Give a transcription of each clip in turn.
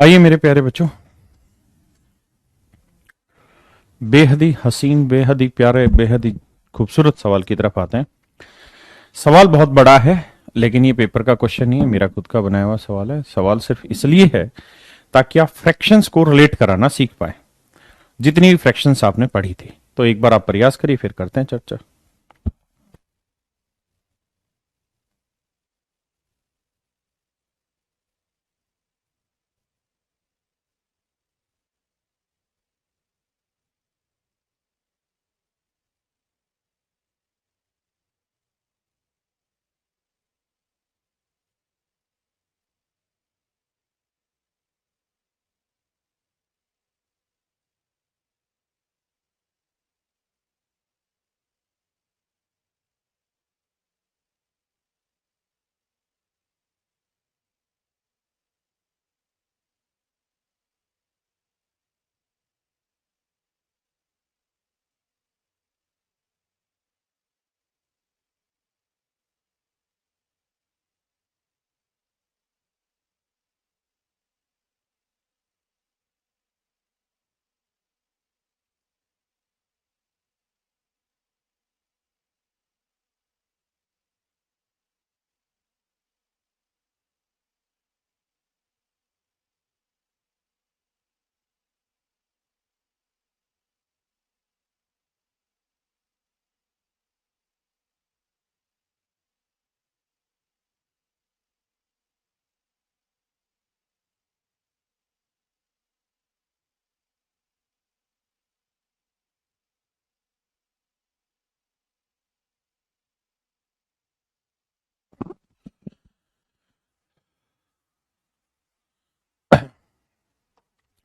आइए मेरे प्यारे बच्चों, बेहद ही हसीन, बेहद ही प्यारे, बेहद ही खूबसूरत सवाल की तरफ आते हैं। सवाल बहुत बड़ा है, लेकिन ये पेपर का क्वेश्चन नहीं है, मेरा खुद का बनाया हुआ सवाल है। सवाल सिर्फ इसलिए है ताकि आप फ्रैक्शंस को रिलेट कराना सीख पाए, जितनी भी फ्रैक्शंस आपने पढ़ी थी। तो एक बार आप प्रयास करिए, फिर करते हैं चर्चा।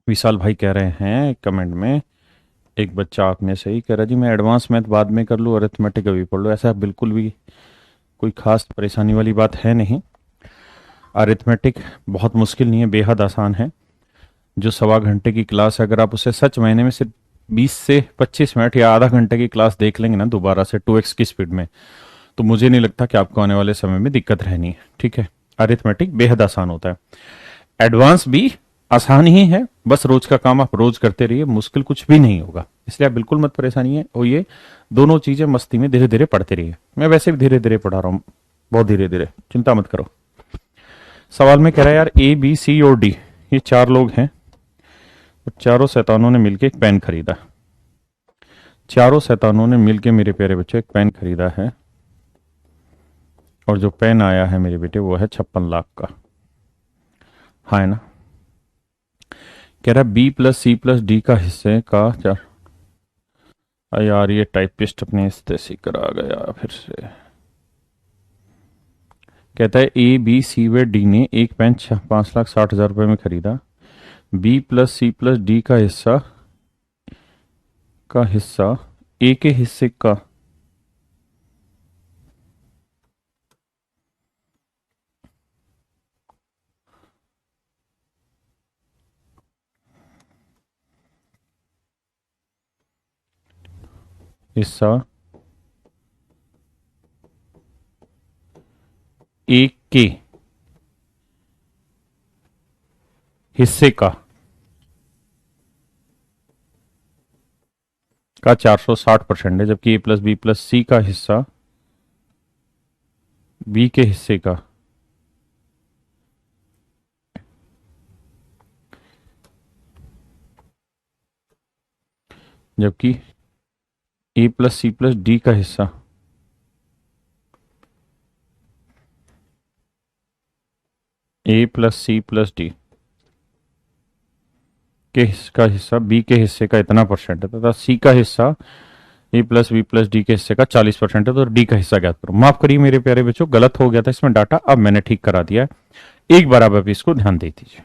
विशाल भाई कह रहे हैं कमेंट में, एक बच्चा आप में से ही कह रहा है जी मैं एडवांस मैथ बाद में कर लूँ, अरिथमेटिक अभी पढ़ लूँ। ऐसा बिल्कुल भी कोई खास परेशानी वाली बात है नहीं। अरिथमेटिक बहुत मुश्किल नहीं है, बेहद आसान है। जो सवा घंटे की क्लास है, अगर आप उसे सच महीने में सिर्फ 20 से 25 मिनट या आधा घंटे की क्लास देख लेंगे ना दोबारा से 2x की स्पीड में, तो मुझे नहीं लगता कि आपको आने वाले समय में दिक्कत रहनी है। ठीक है, अरिथमेटिक बेहद आसान होता है। एडवांस भी आसान ही है, बस रोज का काम आप रोज करते रहिए, मुश्किल कुछ भी नहीं होगा। इसलिए आप बिल्कुल मत परेशानी है होइए, दोनों चीजें मस्ती में धीरे धीरे पढ़ते रहिए। मैं वैसे भी धीरे धीरे पढ़ा रहा हूँ, बहुत धीरे धीरे, चिंता मत करो। सवाल में कह रहा है यार, ए बी सी और डी, ये चार लोग हैं और चारों शैतानों ने मिलकर एक पेन खरीदा। चारों शैतानों ने मिलकर मेरे प्यारे बच्चों एक पेन खरीदा है, और जो पेन आया है मेरे बेटे वो है 56 लाख का। हाँ है ना। कह रहा है B plus C plus D का हिस्से का चार। यार ये टाइपिस्ट अपने इस्तेसी करा गया फिर से। कहता है ए बी सी व डी ने एक पेन 5,60,000 रुपए में खरीदा। B plus C plus D का हिस्सा ए के हिस्से का हिस्सा ए के हिस्से का 460% है, जबकि ए प्लस बी प्लस सी का हिस्सा बी के हिस्से का, जबकि ए प्लस सी प्लस डी का हिस्सा ए प्लस सी प्लस डी का हिस्सा बी के हिस्से का इतना परसेंट है, तथा सी का हिस्सा ए प्लस बी प्लस डी के हिस्से का 40% है। तो डी का हिस्सा ज्ञात करो। माफ करिए मेरे प्यारे बच्चों, गलत हो गया था इसमें डाटा, अब मैंने ठीक करा दिया है। एक बार आप इसको ध्यान दे दीजिए।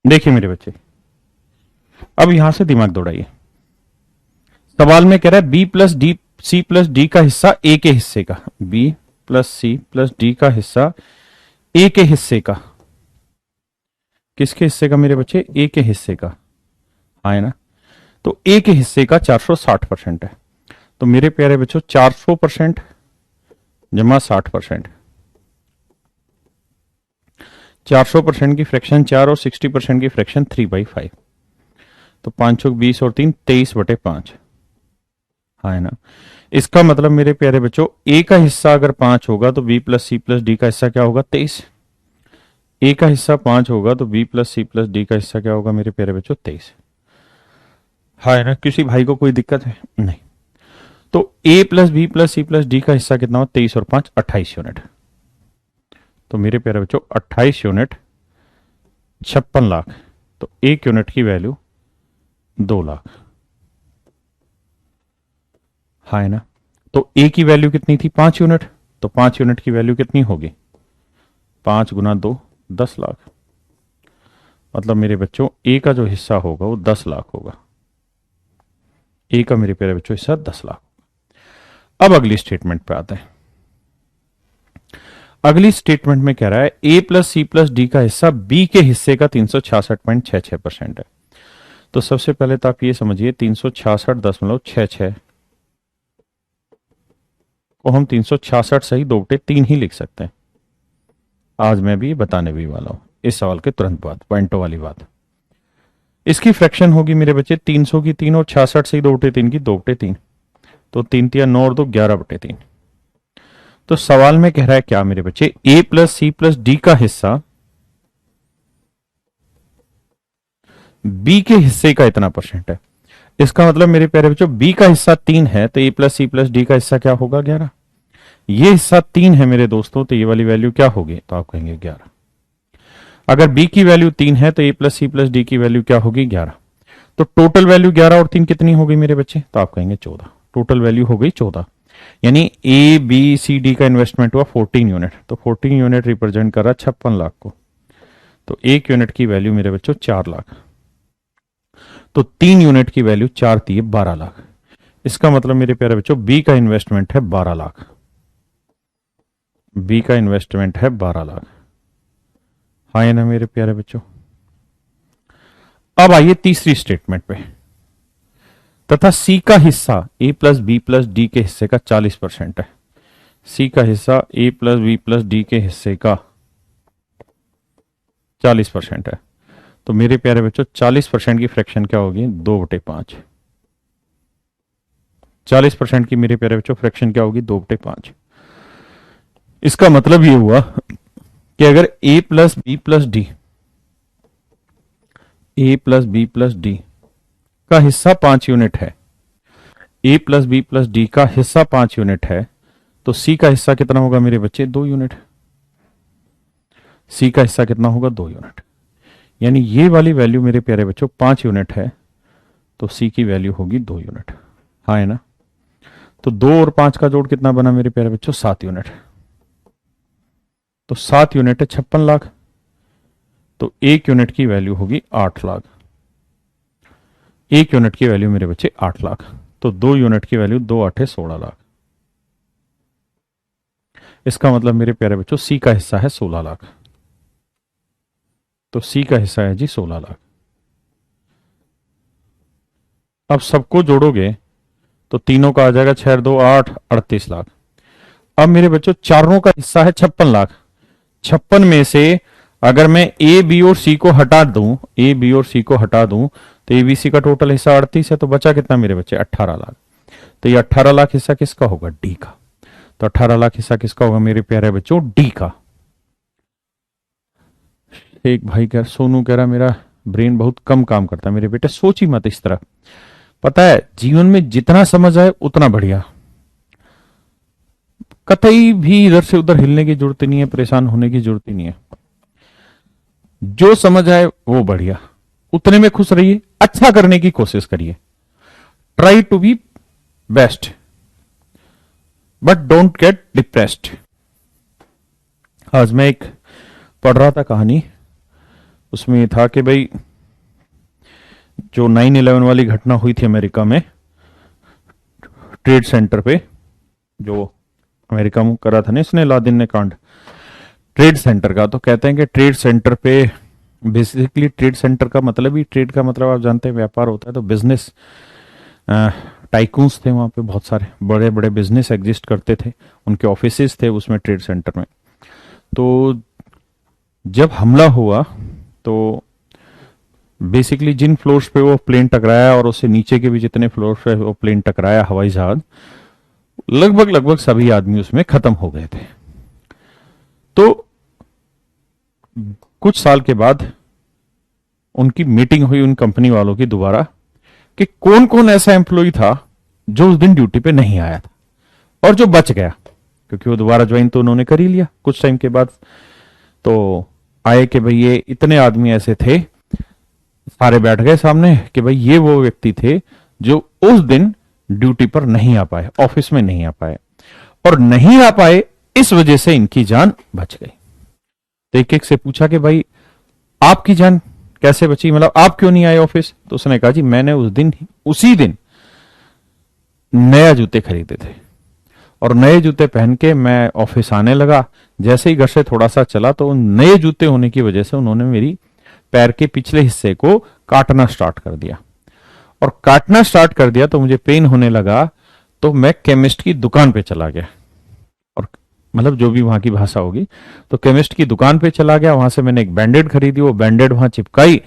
देखिए मेरे बच्चे, अब यहां से दिमाग दौड़ाइए। सवाल में कह रहा है B plus D C plus D का हिस्सा ए के हिस्से का, B plus C plus D का हिस्सा ए के हिस्से का। किसके हिस्से का मेरे बच्चे? ए के हिस्से का, हाँ है ना। तो ए के हिस्से का 460% है। तो मेरे प्यारे बच्चों 400% जमा 60%, 400% की फ्रैक्शन 4 और 60% की फ्रैक्शन 3/5। तो 5 20 और 3 23/5, हाँ है ना। इसका मतलब मेरे प्यारे बच्चों ए का हिस्सा अगर 5 होगा तो B plus C plus D का हिस्सा क्या होगा? 23। ए का हिस्सा 5 होगा तो B plus C plus D का हिस्सा क्या होगा मेरे प्यारे बच्चों? 23, हाँ है ना। किसी भाई को कोई दिक्कत है? नहीं। तो A plus B plus C plus D का हिस्सा कितना हो? 23 और 5 28 यूनिट। तो मेरे प्यारे बच्चों 28 यूनिट 56 लाख। तो 1 यूनिट की वैल्यू 2 लाख, हाँ है ना। तो ए की वैल्यू कितनी थी? 5 यूनिट। तो 5 यूनिट की वैल्यू कितनी होगी? 5 गुना 2 10 लाख। मतलब मेरे बच्चों ए का जो हिस्सा होगा वो 10 लाख होगा। ए का मेरे प्यारे बच्चों हिस्सा 10 लाख। अब अगली स्टेटमेंट पे आते हैं। अगली स्टेटमेंट में कह रहा है ए प्लस सी प्लस डी का हिस्सा बी के हिस्से का 366.66% है। तो सबसे पहले तो आप ये समझिए 366.66 को हम 366 सही 2/3 ही लिख सकते हैं। आज मैं भी बताने भी वाला हूं इस सवाल के तुरंत बाद, पॉइंटों वाली बात। इसकी फ्रैक्शन होगी मेरे बच्चे 300 की 3 और 66 सही 2/3 की 2/3। तो 3 तिया 9 और 2 11/3। तो सवाल में कह रहा है क्या मेरे बच्चे? ए प्लस सी प्लस डी का हिस्सा बी के हिस्से का इतना परसेंट है। इसका मतलब मेरे प्यारे बच्चों बी का हिस्सा 3 है तो A plus C plus D का हिस्सा क्या होगा? 11। ये हिस्सा 3 है मेरे दोस्तों, तो ये वाली वैल्यू क्या होगी? तो आप कहेंगे 11। अगर बी की वैल्यू 3 है तो A plus C plus D की वैल्यू क्या होगी? 11। तो टोटल वैल्यू 11 और 3 कितनी होगी मेरे बच्चे? तो आप कहेंगे 14। टोटल वैल्यू हो गई 14। यानी ए बी सी डी का इन्वेस्टमेंट हुआ 14 यूनिट। तो 14 यूनिट रिप्रेजेंट कर रहा 56 लाख को। तो 1 यूनिट की वैल्यू मेरे बच्चों 4 लाख। तो 3 यूनिट की वैल्यू 4 थी 12 लाख। इसका मतलब मेरे प्यारे बच्चों बी का इन्वेस्टमेंट है 12 लाख। बी का इन्वेस्टमेंट है 12 लाख, हाँ या ना मेरे प्यारे बच्चों। अब आइए तीसरी स्टेटमेंट पे। तथा सी का हिस्सा ए प्लस बी प्लस डी के हिस्से का 40% है। सी का हिस्सा ए प्लस बी प्लस डी के हिस्से का 40% है। तो मेरे प्यारे बच्चों 40% की फ्रैक्शन क्या होगी? 2/5। 40% की मेरे प्यारे बच्चों फ्रैक्शन क्या होगी? 2/5। इसका मतलब ये हुआ कि अगर ए प्लस बी प्लस डी, ए प्लस बी प्लस डी का हिस्सा 5 यूनिट है, ए प्लस बी प्लस डी का हिस्सा 5 यूनिट है, तो सी का हिस्सा कितना होगा मेरे बच्चे? 2 यूनिट। सी का हिस्सा कितना होगा? 2 यूनिट। यानी ये वाली वैल्यू मेरे प्यारे बच्चों 5 यूनिट है, तो सी की वैल्यू होगी 2 यूनिट, हाँ है ना। तो 2 और 5 का जोड़ कितना बना मेरे प्यारे बच्चों? 7 यूनिट। तो 7 यूनिट है 56 लाख। तो 1 यूनिट की वैल्यू होगी 8 लाख। 1 यूनिट की वैल्यू मेरे बच्चे 8 लाख। तो 2 यूनिट की वैल्यू 2 8 16 लाख। इसका मतलब मेरे प्यारे बच्चों सी का हिस्सा है 16 लाख। तो सी का हिस्सा है जी 16 लाख। अब सबको जोड़ोगे तो तीनों का आ जाएगा 6 2 8 38 लाख। अब मेरे बच्चों चारों का हिस्सा है 56 लाख। 56 में से अगर मैं ए बी और सी को हटा दूं, ए बी और सी को हटा दूं, तो ए बी सी का टोटल हिस्सा 38 है। तो बचा कितना मेरे बच्चे? 18 लाख। तो ये 18 लाख हिस्सा किसका होगा? डी का। तो 18 लाख हिस्सा किसका होगा मेरे प्यारे बच्चों? डी का। एक भाई कह, सोनू कह रहा मेरा ब्रेन बहुत कम काम करता है। मेरे बेटे सोच ही मत इस तरह। पता है जीवन में जितना समझ आए उतना बढ़िया। कतई भी इधर से उधर हिलने की जरूरत नहीं है, परेशान होने की जरूरत नहीं है। जो समझ आए वो बढ़िया, उतने में खुश रहिए, अच्छा करने की कोशिश करिए। Try to be best but don't get depressed. आज मैं एक पढ़ रहा था कहानी, उसमें ये था कि भाई जो 9/11 वाली घटना हुई थी अमेरिका में, ट्रेड सेंटर पे, जो अमेरिका में करा था ना इसने, लादेन ने कांड, ट्रेड सेंटर का। तो कहते हैं कि ट्रेड सेंटर पे, बेसिकली ट्रेड सेंटर का मतलब ही, ट्रेड का मतलब आप जानते हैं व्यापार होता है, तो बिजनेस टाइकून्स थे वहां पे, बहुत सारे बड़े बड़े बिजनेस एग्जिस्ट करते थे, उनके ऑफिसेस थे उसमें ट्रेड सेंटर में। तो जब हमला हुआ तो बेसिकली जिन फ्लोर्स पे वो प्लेन टकराया और उससे नीचे के भी जितने फ्लोर्स पे वो प्लेन टकराया, हवाई जहाज, लगभग लगभग सभी आदमी उसमें खत्म हो गए थे। तो कुछ साल के बाद उनकी मीटिंग हुई उन कंपनी वालों की दोबारा, कि कौन कौन ऐसा एम्प्लॉय था जो उस दिन ड्यूटी पे नहीं आया था और जो बच गया, क्योंकि वो दोबारा ज्वाइन तो उन्होंने कर ही लिया कुछ टाइम के बाद। तो आए कि भाई ये इतने आदमी ऐसे थे, सारे बैठ गए सामने कि भाई ये वो व्यक्ति थे जो उस दिन ड्यूटी पर नहीं आ पाए, ऑफिस में नहीं आ पाए, और नहीं आ पाए इस वजह से इनकी जान बच गई। तो एक एक से पूछा कि भाई आपकी जान कैसे बची, मतलब आप क्यों नहीं आए ऑफिस? तो उसने कहा जी मैंने उस दिन, उसी दिन नया जूते खरीदे थे और नए जूते पहन के मैं ऑफिस आने लगा। जैसे ही घर से थोड़ा सा चला तो नए जूते होने की वजह से उन्होंने मेरी पैर के पिछले हिस्से को काटना स्टार्ट कर दिया, और काटना स्टार्ट कर दिया तो मुझे पेन होने लगा। तो मैं केमिस्ट की दुकान पे चला गया, और मतलब जो भी वहां की भाषा होगी, तो केमिस्ट की दुकान पे चला गया, वहां से मैंने एक बैंडेड खरीदी, वो बैंडेड वहां चिपकाई।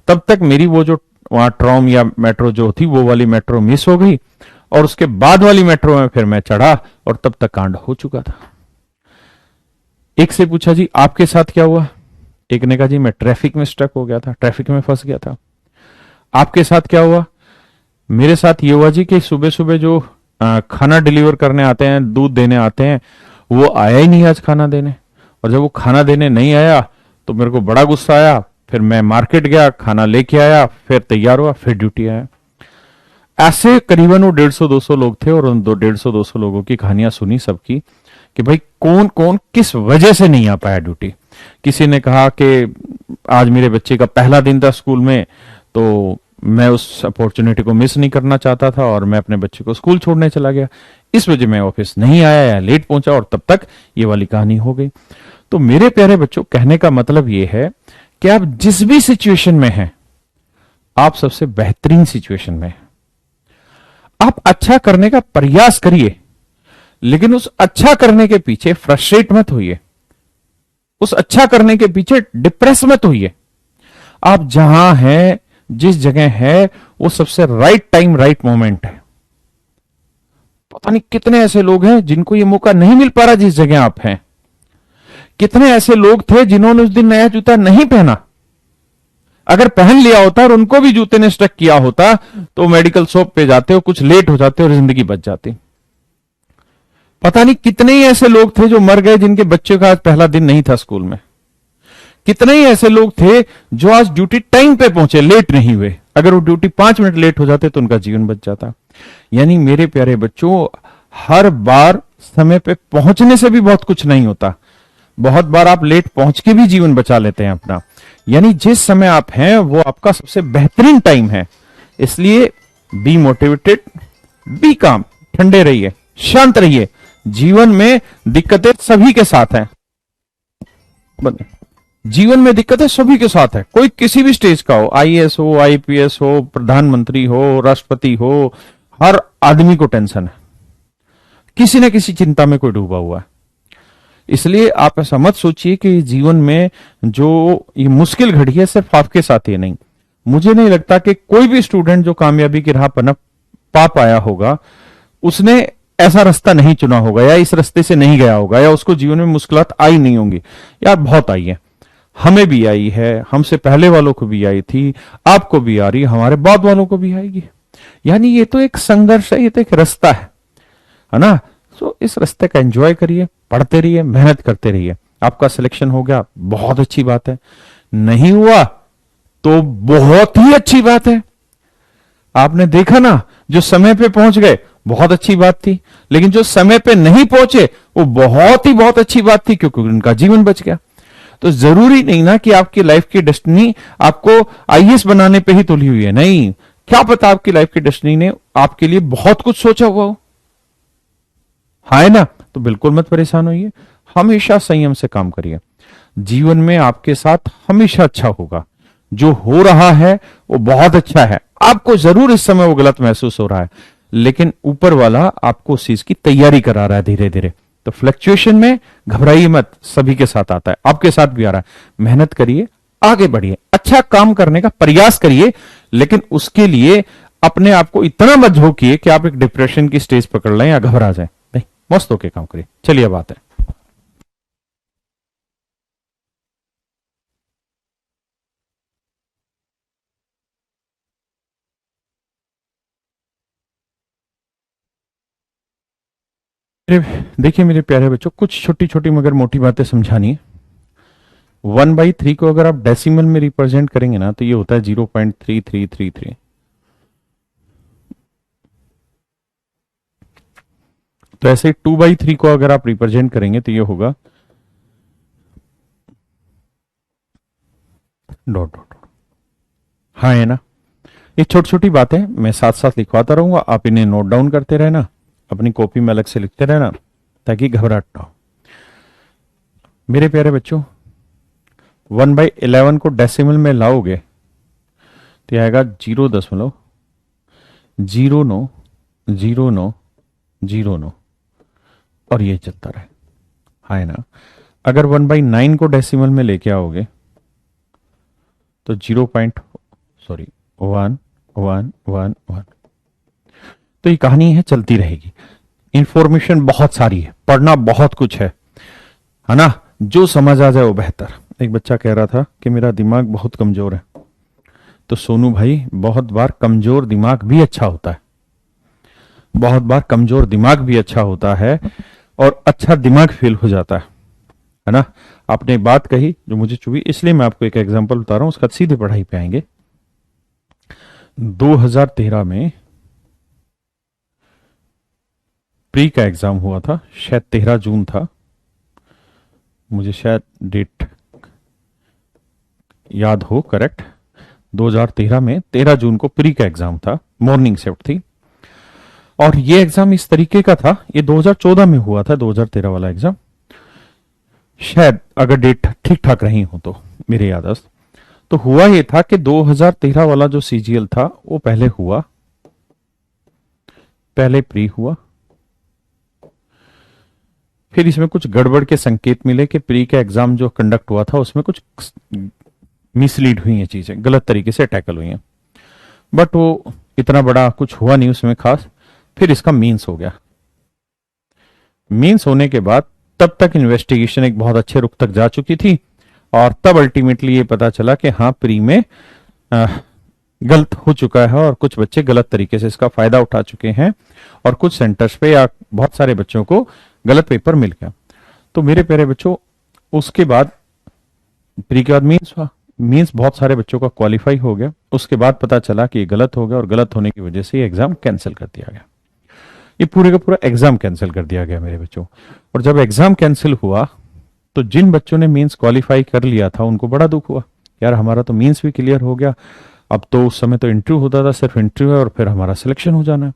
तब तक मेरी वो जो वहां ट्रॉम या मेट्रो जो थी वो वाली मेट्रो मिस हो गई, और उसके बाद वाली मेट्रो में फिर मैं चढ़ा, और तब तक कांड हो चुका था। एक से पूछा जी आपके साथ क्या हुआ? एक ने कहा जी मैं ट्रैफिक में स्टक हो गया था, ट्रैफिक में फंस गया था। आपके साथ क्या हुआ? मेरे साथ ये हुआ जी कि सुबह सुबह जो खाना डिलीवर करने आते हैं, दूध देने आते हैं, वो आया ही नहीं आज खाना देने, और जब वो खाना देने नहीं आया तो मेरे को बड़ा गुस्सा आया। फिर मैं मार्केट गया, खाना लेके आया, फिर तैयार हुआ, फिर ड्यूटी आया। ऐसे करीबन वो 150-200 लोग थे, और उन 150-200 लोगों की कहानियां सुनी सबकी, कि भाई कौन कौन किस वजह से नहीं आ पाया ड्यूटी। किसी ने कहा कि आज मेरे बच्चे का पहला दिन था स्कूल में, तो मैं उस अपॉर्चुनिटी को मिस नहीं करना चाहता था, और मैं अपने बच्चे को स्कूल छोड़ने चला गया, इस वजह मैं ऑफिस नहीं आया या लेट पहुंचा, और तब तक ये वाली कहानी हो गई। तो मेरे प्यारे बच्चों, कहने का मतलब ये है कि आप जिस भी सिचुएशन में हैं, आप सबसे बेहतरीन सिचुएशन में हैं। आप अच्छा करने का प्रयास करिए, लेकिन उस अच्छा करने के पीछे फ्रस्ट्रेट मत होइए, उस अच्छा करने के पीछे डिप्रेस मत होइए। आप जहां हैं, जिस जगह है, वो सबसे राइट टाइम, राइट मोमेंट है। पता नहीं कितने ऐसे लोग हैं जिनको ये मौका नहीं मिल पा रहा जिस जगह आप हैं। कितने ऐसे लोग थे जिन्होंने उस दिन नया जूता नहीं पहना, अगर पहन लिया होता और उनको भी जूते ने स्टक किया होता तो मेडिकल शॉप पे जाते हो, कुछ लेट हो जाते और जिंदगी बच जाती। पता नहीं कितने ही ऐसे लोग थे जो मर गए जिनके बच्चों का आज पहला दिन नहीं था स्कूल में। कितने ही ऐसे लोग थे जो आज ड्यूटी टाइम पे पहुंचे, लेट नहीं हुए। अगर वो ड्यूटी 5 मिनट लेट हो जाते तो उनका जीवन बच जाता। यानी मेरे प्यारे बच्चों, हर बार समय पे पहुंचने से भी बहुत कुछ नहीं होता, बहुत बार आप लेट पहुंच के भी जीवन बचा लेते हैं अपना। यानी जिस समय आप हैं वो आपका सबसे बेहतरीन टाइम है। इसलिए बी मोटिवेटेड, बी काम, ठंडे रहिए, शांत रहिए। जीवन में दिक्कतें सभी के साथ हैं, जीवन में दिक्कतें सभी के साथ है, कोई किसी भी स्टेज का हो, आईएएस हो, आईपीएस हो, प्रधानमंत्री हो, राष्ट्रपति हो, हर आदमी को टेंशन है, किसी न किसी चिंता में कोई डूबा हुआ है। इसलिए आप ऐसा मत सोचिए कि जीवन में जो ये मुश्किल घड़ी है सिर्फ आपके साथ ही नहीं। मुझे नहीं लगता कि कोई भी स्टूडेंट जो कामयाबी की राह पर पा पाया होगा, उसने ऐसा रास्ता नहीं चुना होगा, या इस रास्ते से नहीं गया होगा, या उसको जीवन में मुश्किलात आई नहीं होंगी। यार बहुत आई है, हमें भी आई है, हमसे पहले वालों को भी आई थी, आपको भी आ रही है, हमारे बाद वालों को भी आएगी। यानी ये तो एक संघर्ष है, ये तो एक रास्ता है ना। तो इस रास्ते का एंजॉय करिए, पढ़ते रहिए, मेहनत करते रहिए। आपका सिलेक्शन हो गया, बहुत अच्छी बात है, नहीं हुआ तो बहुत ही अच्छी बात है। आपने देखा ना, जो समय पे पहुंच गए बहुत अच्छी बात थी, लेकिन जो समय पे नहीं पहुंचे वो बहुत ही बहुत अच्छी बात थी, क्योंकि उनका जीवन बच गया। तो जरूरी नहीं ना कि आपकी लाइफ की डेस्टिनी आपको आईएएस बनाने पे ही तुली हुई है। नहीं, क्या पता आपकी लाइफ की डेस्टिनी ने आपके लिए बहुत कुछ सोचा हुआ हो। हाँ है ना? तो बिल्कुल मत परेशान होइए, हमेशा संयम से काम करिए। जीवन में आपके साथ हमेशा अच्छा होगा। जो हो रहा है वो बहुत अच्छा है, आपको जरूर इस समय वो गलत महसूस हो रहा है, लेकिन ऊपर वाला आपको उस चीज की तैयारी करा रहा है धीरे धीरे। तो फ्लक्चुएशन में घबराइए मत, सभी के साथ आता है, आपके साथ भी आ रहा है। मेहनत करिए, आगे बढ़िए, अच्छा काम करने का प्रयास करिए, लेकिन उसके लिए अपने आप को इतना मत झोंकिए कि आप एक डिप्रेशन की स्टेज पकड़ लें या घबरा जाए। नहीं, मस्त होके काम करिए। चलिए अब आते हैं। देखिए मेरे प्यारे बच्चों, कुछ छोटी छोटी मगर मोटी बातें समझानी है। 1/3 को अगर आप डेसिमल में रिप्रेजेंट करेंगे ना, तो ये होता है 0.3333। तो ऐसे 2/3 को अगर आप रिप्रेजेंट करेंगे तो ये होगा डॉट डॉट। हाँ है ना? ये छोटी छोटी बातें मैं साथ साथ लिखवाता रहूंगा, आप इन्हें नोट डाउन करते रहना, अपनी कॉपी में अलग से लिखते रहना, ताकि घबराहट ना हो। मेरे प्यारे बच्चों, 1/11 को डेसिमल में लाओगे तो ये आएगा 0.090909, और ये चलता रहे। हाँ है ना? अगर 1/9 को डेसिमल में लेके आओगे तो 0.11111। तो ये कहानी है, चलती रहेगी। इंफॉर्मेशन बहुत सारी है, पढ़ना बहुत कुछ है ना? जो समझ आ जाए वो बेहतर। एक बच्चा कह रहा था कि मेरा दिमाग बहुत कमजोर है। तो सोनू भाई, बहुत बार कमजोर दिमाग भी अच्छा होता है, बहुत बार कमजोर दिमाग भी अच्छा होता है, और अच्छा दिमाग फेल हो जाता है ना? आपने एक बात कही जो मुझे चुभी, इसलिए मैं आपको एक एग्जांपल बता रहा हूं, उसका सीधे पढ़ाई पे आएंगे। 2013 में प्री का एग्जाम हुआ था, शायद 13 जून था, मुझे शायद डेट याद हो करेक्ट। 2013 में 13 जून को प्री का एग्जाम था, मॉर्निंग शिफ्ट थी। और ये एग्जाम इस तरीके का था, ये 2014 में हुआ था, 2013 वाला एग्जाम, शायद अगर डेट ठीक ठाक रही हो तो मेरे याददाश्त। तो हुआ ये था कि 2013 वाला जो सीजीएल था वो पहले हुआ, पहले प्री हुआ, फिर इसमें कुछ गड़बड़ के संकेत मिले कि प्री का एग्जाम जो कंडक्ट हुआ था उसमें कुछ मिसलीड हुई हैं, चीजें गलत तरीके से टैकल हुई हैं, बट वो इतना बड़ा कुछ हुआ नहीं उसमें खास। फिर इसका मीन्स हो गया। मीन्स होने के बाद तब तक इन्वेस्टिगेशन एक बहुत अच्छे रुख तक जा चुकी थी, और तब अल्टीमेटली ये पता चला कि हाँ, प्री में गलत हो चुका है, और कुछ बच्चे गलत तरीके से इसका फायदा उठा चुके हैं, और कुछ सेंटर्स पे या बहुत सारे बच्चों को गलत पेपर मिल गया। तो मेरे प्यारे बच्चों, उसके बाद प्री के बाद मीन्स हुआ, मीन्स बहुत सारे बच्चों का क्वालिफाई हो गया। उसके बाद पता चला कि ये गलत हो गया, और गलत होने की वजह से ये एग्जाम कैंसिल कर दिया गया। ये पूरे का पूरा एग्जाम कैंसिल कर दिया गया मेरे बच्चों। और जब एग्जाम कैंसिल हुआ तो जिन बच्चों ने मीन्स क्वालिफाई कर लिया था उनको बड़ा दुख हुआ, यार हमारा तो मीन्स भी क्लियर हो गया, अब तो उस समय तो इंटरव्यू होता था, सिर्फ इंटरव्यू है और फिर हमारा सिलेक्शन हो जाना है।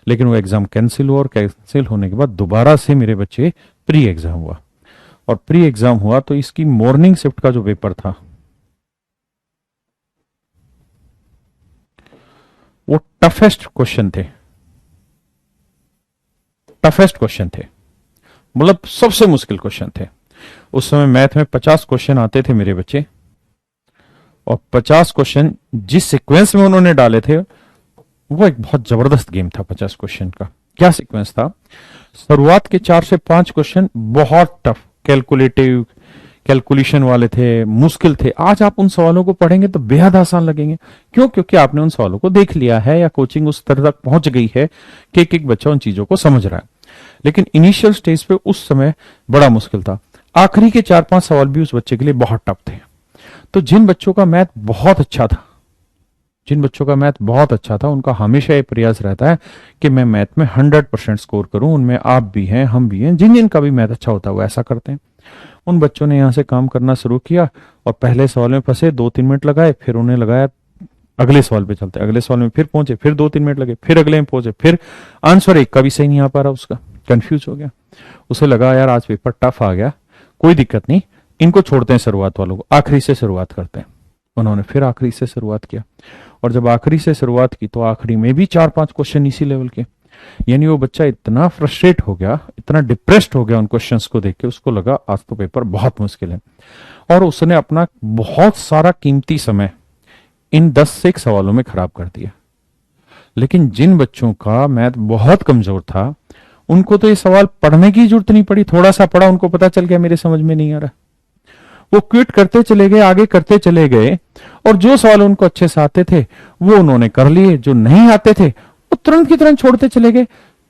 लेकिन वो एग्जाम कैंसिल हुआ, और कैंसिल होने के बाद दोबारा से मेरे बच्चे प्री एग्जाम हुआ। और प्री एग्जाम हुआ तो इसकी मॉर्निंग शिफ्ट का जो पेपर था वो टफेस्ट क्वेश्चन थे, टफेस्ट क्वेश्चन थे, मतलब सबसे मुश्किल क्वेश्चन थे। उस समय मैथ में 50 क्वेश्चन आते थे मेरे बच्चे, और 50 क्वेश्चन जिस सीक्वेंस में उन्होंने डाले थे वो एक बहुत जबरदस्त गेम था। 50 क्वेश्चन का क्या सीक्वेंस था? शुरुआत के 4 से 5 क्वेश्चन बहुत टफ, कैलकुलेटिव, कैलकुलेशन वाले थे, मुश्किल थे। आज आप उन सवालों को पढ़ेंगे तो बेहद आसान लगेंगे। क्यों? क्योंकि आपने उन सवालों को देख लिया है, या कोचिंग उस स्तर तक पहुंच गई है कि एक एक बच्चा उन चीजों को समझ रहा है। लेकिन इनिशियल स्टेज पे उस समय बड़ा मुश्किल था। आखिरी के 4-5 सवाल भी उस बच्चे के लिए बहुत टफ थे। तो जिन बच्चों का मैथ बहुत अच्छा था, जिन बच्चों का मैथ बहुत अच्छा था, उनका हमेशा ये प्रयास रहता है कि मैं मैथ में 100% स्कोर करूं। उनमें आप भी हैं, हम भी हैं, जिन जिन का भी मैथ अच्छा होता है वो ऐसा करते हैं। उन बच्चों ने यहाँ से काम करना शुरू किया और पहले सवाल में फंसे, 2-3 मिनट लगाए, फिर उन्हें लगाया अगले सवाल पे चलते, अगले सवाल में फिर पहुंचे, फिर 2-3 मिनट लगे, फिर अगले में पहुंचे, फिर आंसर एक का भी सही नहीं आ पा रहा उसका, कंफ्यूज हो गया। उसे लगा यार आज पेपर टफ आ गया, कोई दिक्कत नहीं, इनको छोड़ते हैं शुरुआत वालों को, आखिरी से शुरुआत करते हैं। उन्होंने फिर आखिरी से शुरुआत किया, और जब आखिरी से शुरुआत की तो आखिरी में भी 4-5 क्वेश्चन इसी लेवल के। यानी वो बच्चा इतना फ्रस्ट्रेट हो गया, इतना डिप्रेस्ड हो गया उन क्वेश्चंस को देख के, उसको लगा आज तो पेपर बहुत मुश्किल है, और उसने अपना बहुत सारा कीमती समय इन 10 से एक सवालों में खराब कर दिया। लेकिन जिन बच्चों का मैथ बहुत कमजोर था, उनको तो ये सवाल पढ़ने की जरूरत नहीं पड़ी, थोड़ा सा पढ़ा, उनको पता चल गया मेरे समझ में नहीं आ रहा, वो क्विट करते चले गए, आगे करते चले गए, और जो सवाल उनको अच्छे से आते थे वो उन्होंने कर लिए, जो नहीं आते थे वो तुरंत की तुरंत छोड़ते चले गए,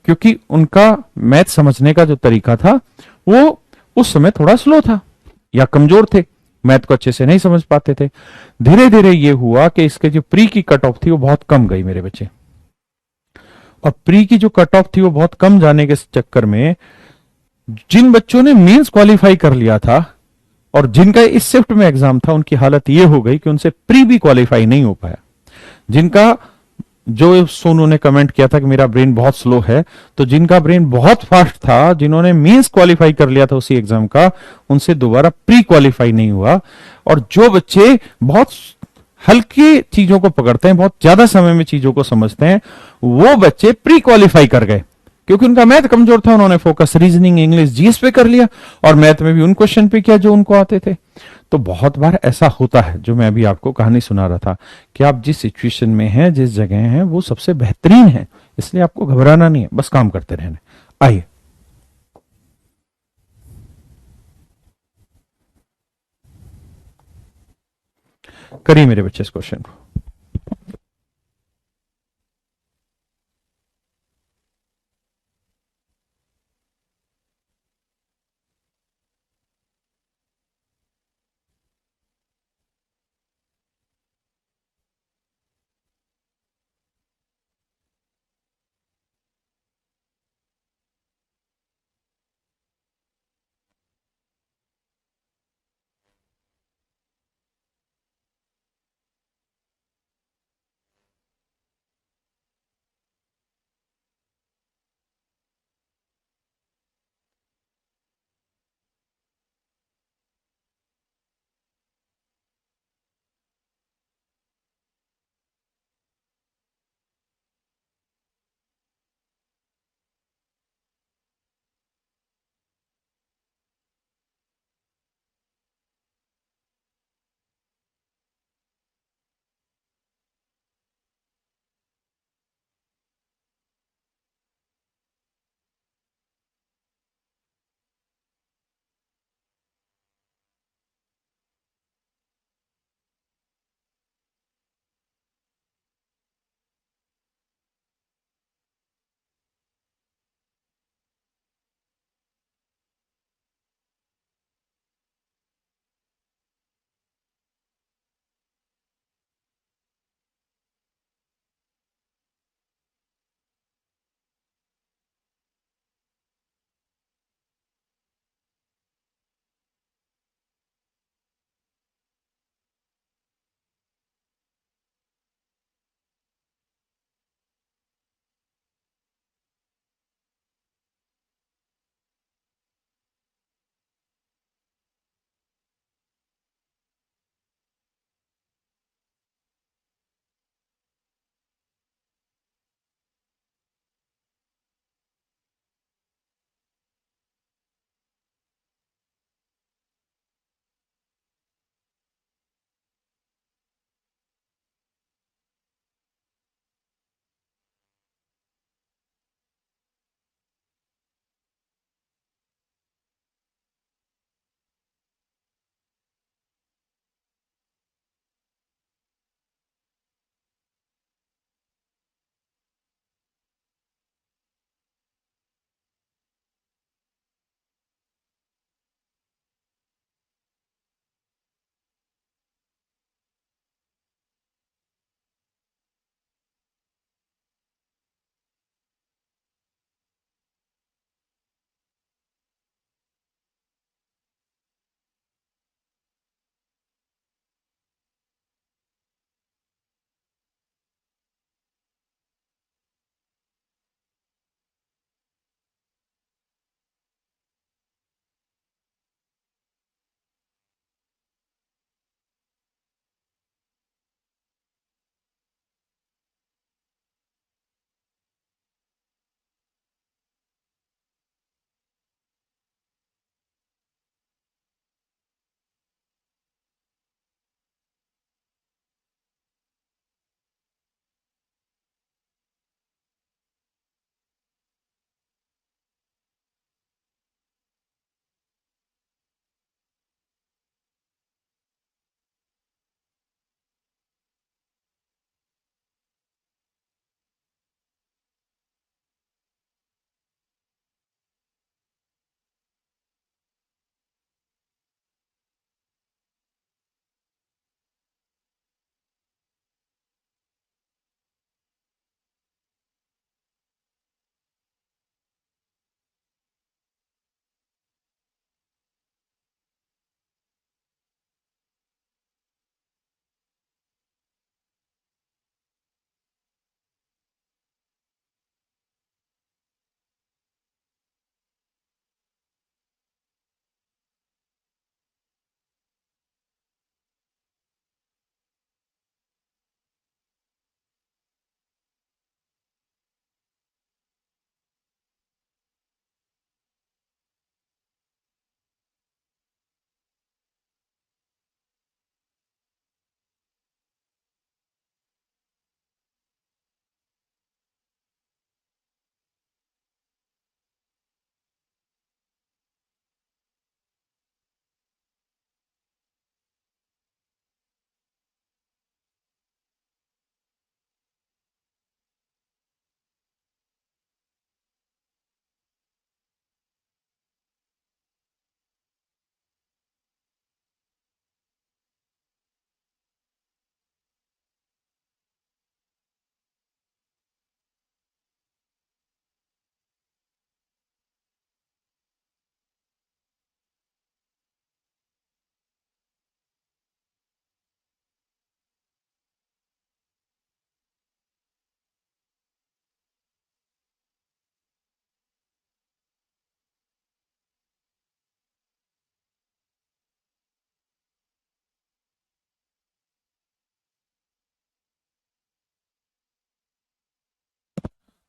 क्योंकि उनका मैथ समझने का जो तरीका था वो उस समय थोड़ा स्लो था या कमजोर थे, मैथ को अच्छे से नहीं समझ पाते थे। धीरे धीरे ये हुआ कि इसके जो प्री की कट ऑफ थी वो बहुत कम गई मेरे बच्चे, और प्री की जो कट ऑफ थी वो बहुत कम जाने के चक्कर में जिन बच्चों ने मेंस क्वालिफाई कर लिया था और जिनका इस शिफ्ट में एग्जाम था, उनकी हालत ये हो गई कि उनसे प्री भी क्वालिफाई नहीं हो पाया। जिनका, जो सोनू ने कमेंट किया था कि मेरा ब्रेन बहुत स्लो है, तो जिनका ब्रेन बहुत फास्ट था, जिन्होंने मेंस क्वालिफाई कर लिया था उसी एग्जाम का, उनसे दोबारा प्री क्वालिफाई नहीं हुआ। और जो बच्चे बहुत हल्की चीजों को पकड़ते हैं, बहुत ज्यादा समय में चीजों को समझते हैं, वो बच्चे प्री क्वालिफाई कर गए, क्योंकि उनका मैथ कमजोर था, उन्होंने फोकस रीजनिंग, इंग्लिश, जीएस पे कर लिया, और मैथ में भी उन क्वेश्चन पे किया जो उनको आते थे। तो बहुत बार ऐसा होता है, जो मैं अभी आपको कहानी सुना रहा था, कि आप जिस सिचुएशन में हैं, जिस जगह हैं, वो सबसे बेहतरीन है, इसलिए आपको घबराना नहीं है, बस काम करते रहना। आइए, करिए मेरे बच्चे इस क्वेश्चन को।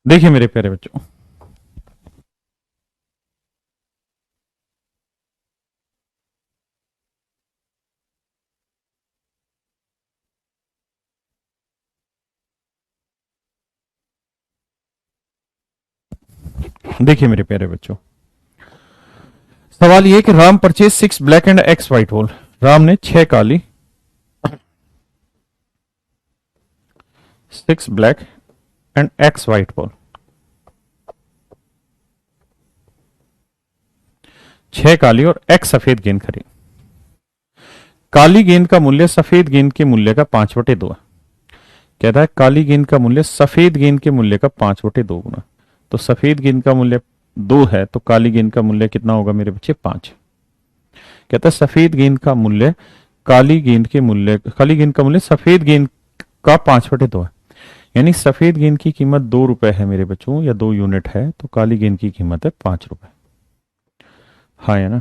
देखिए मेरे प्यारे बच्चों, देखिए मेरे प्यारे बच्चों, सवाल ये कि Ram purchase 6 black and x white hole. Ram ने 6 काली, 6 black and x white hole, 6 काली और एक्स सफेद गेंद खरीदी। काली गेंद का मूल्य सफेद गेंद के मूल्य का 5/2 है। कहता है काली गेंद का मूल्य सफेद गेंद के मूल्य का 5/2 गुना। तो सफेद गेंद का मूल्य 2 है, तो काली गेंद का मूल्य कितना होगा मेरे बच्चे? 5। कहता है सफेद गेंद का मूल्य काली गेंद का मूल्य सफेद गेंद का 5/2 है। यानी सफेद गेंद की कीमत 2 रुपए है मेरे बच्चों, या 2 यूनिट है, तो काली गेंद की कीमत है 5 रुपए। हाँ है ना।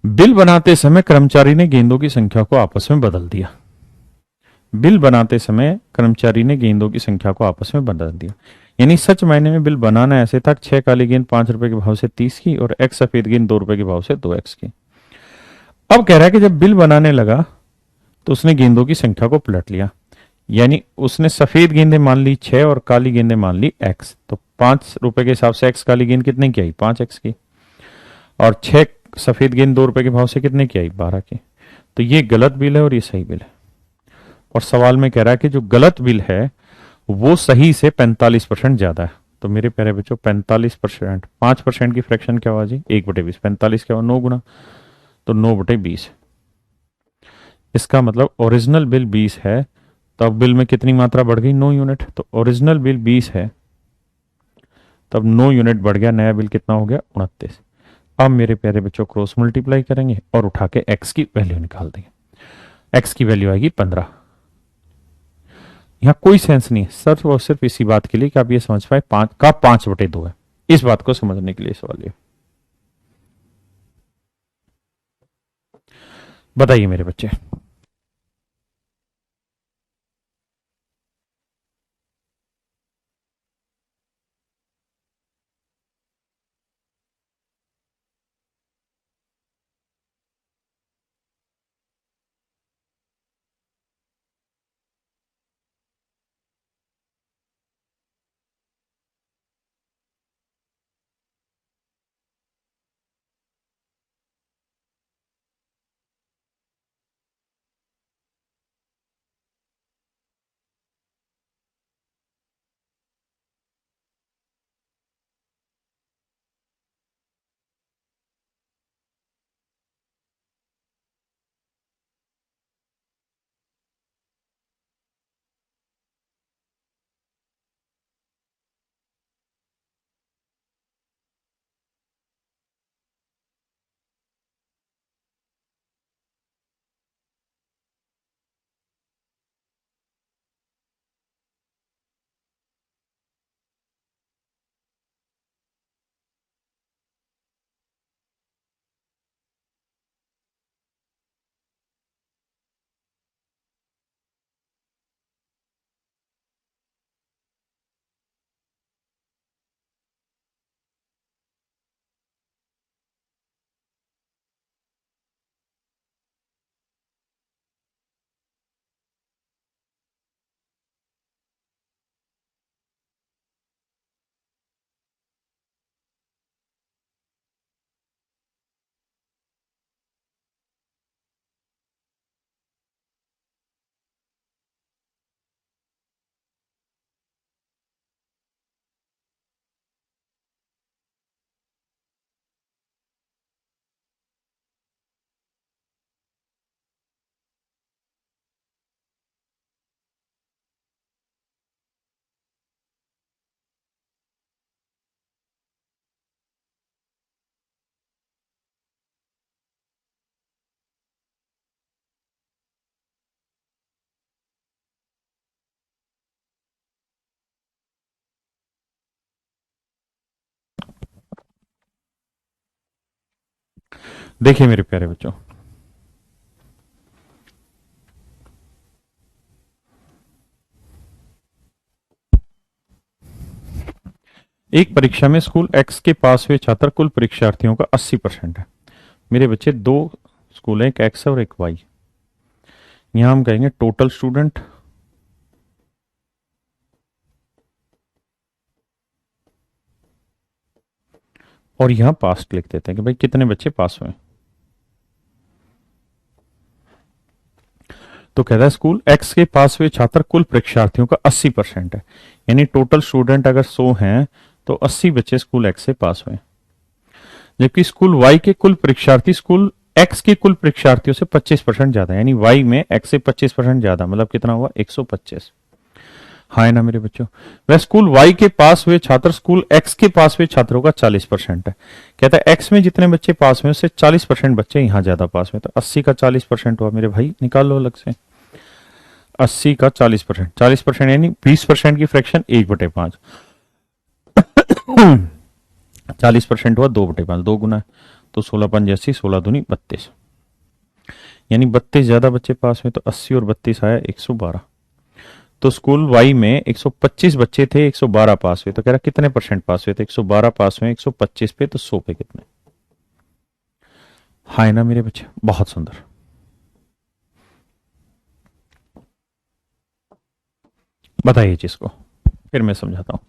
बिल बनाते समय कर्मचारी ने गेंदों की संख्या को आपस में बदल दिया। बिल बनाते समय कर्मचारी ने गेंदों की संख्या को आपस में बदल दिया। यानी सच मायने में बिल बनाना ऐसे था, 6 काली गेंद 5 रुपए के भाव से 30 की और एक्स सफेद गेंद 2 रुपए के भाव से 2x की। अब कह रहा है कि जब बिल बनाने लगा तो उसने गेंदों की संख्या को पलट लिया। यानी उसने सफेद गेंदें मान ली 6 और काली गेंदें मान ली x। तो 5 रुपए के हिसाब से x काली गेंद कितने की आई? 5x की। और 6 सफेद गेंद 2 रुपए के भाव से कितने की आई? 12 की। तो ये गलत बिल है और ये सही बिल है। और सवाल में कह रहा है कि जो गलत बिल है वो सही से 45% ज्यादा है। तो मेरे प्यारे बच्चों 45%, 5% की फ्रैक्शन क्या हुआ जी? 1/20। 45 क्या हुआ? 9 गुना, तो 9/20। इसका मतलब ओरिजिनल बिल 20 है, तो अब बिल में कितनी मात्रा बढ़ गई? 9 यूनिट। तो ओरिजिनल बिल 20 है, तब 9 यूनिट बढ़ गया, नया बिल कितना हो गया? 29। अब मेरे प्यारे बच्चों क्रॉस मल्टीप्लाई करेंगे और उठा के एक्स की वैल्यू निकाल देंगे। एक्स की वैल्यू आएगी 15। यहां कोई सेंस नहीं है, सिर्फ और सिर्फ इसी बात के लिए कि आप ये समझ पाए 5 का 5/2 है। इस बात को समझने के लिए सवाल ये। बताइए मेरे बच्चे। देखिए मेरे प्यारे बच्चों, एक परीक्षा में स्कूल एक्स के पास हुए छात्र कुल परीक्षार्थियों का 80% है। मेरे बच्चे दो स्कूल है, एक एक्स और एक वाई। यहां हम कहेंगे टोटल स्टूडेंट, और यहां पास लिख देते हैं कि भाई कितने बच्चे पास हुए। तो कहता है स्कूल एक्स के पास हुए छात्र कुल परीक्षार्थियों का 80% है, यानी टोटल स्टूडेंट अगर 100 हैं तो 80 बच्चे स्कूल एक्स से पास हुए। जबकि स्कूल वाई के कुल परीक्षार्थी स्कूल एक्स के कुल परीक्षार्थियों से 25% ज्यादा, यानी वाई में एक्स से 25% ज्यादा, मतलब कितना हुआ 125। हाँ है ना मेरे बच्चों। वह स्कूल वाई के पास हुए छात्र स्कूल एक्स के पास हुए छात्रों का 40% है। कहता है एक्स में जितने बच्चे पास हुए उससे 40% बच्चे यहां ज्यादा पास हुए, तो 80 का 40% हुआ मेरे भाई, निकाल लो अलग से। 80 का 40%, 40% यानी 20% की फ्रैक्शन 1/5। 40% हुआ 2/5, 2 गुना, तो 16×5 = 80, 16×2 = 32, यानी 32 ज्यादा बच्चे पास हुए, तो 80 और 32 आया 112। तो स्कूल वाई में 125 बच्चे थे, 112 पास हुए, तो कह रहा कितने परसेंट पास हुए, तो 112 पास हुए 125 पे, तो 100 पे कितने। हाँ है ना मेरे बच्चे, बहुत सुंदर। बताइए चीज को, फिर मैं समझाता हूं।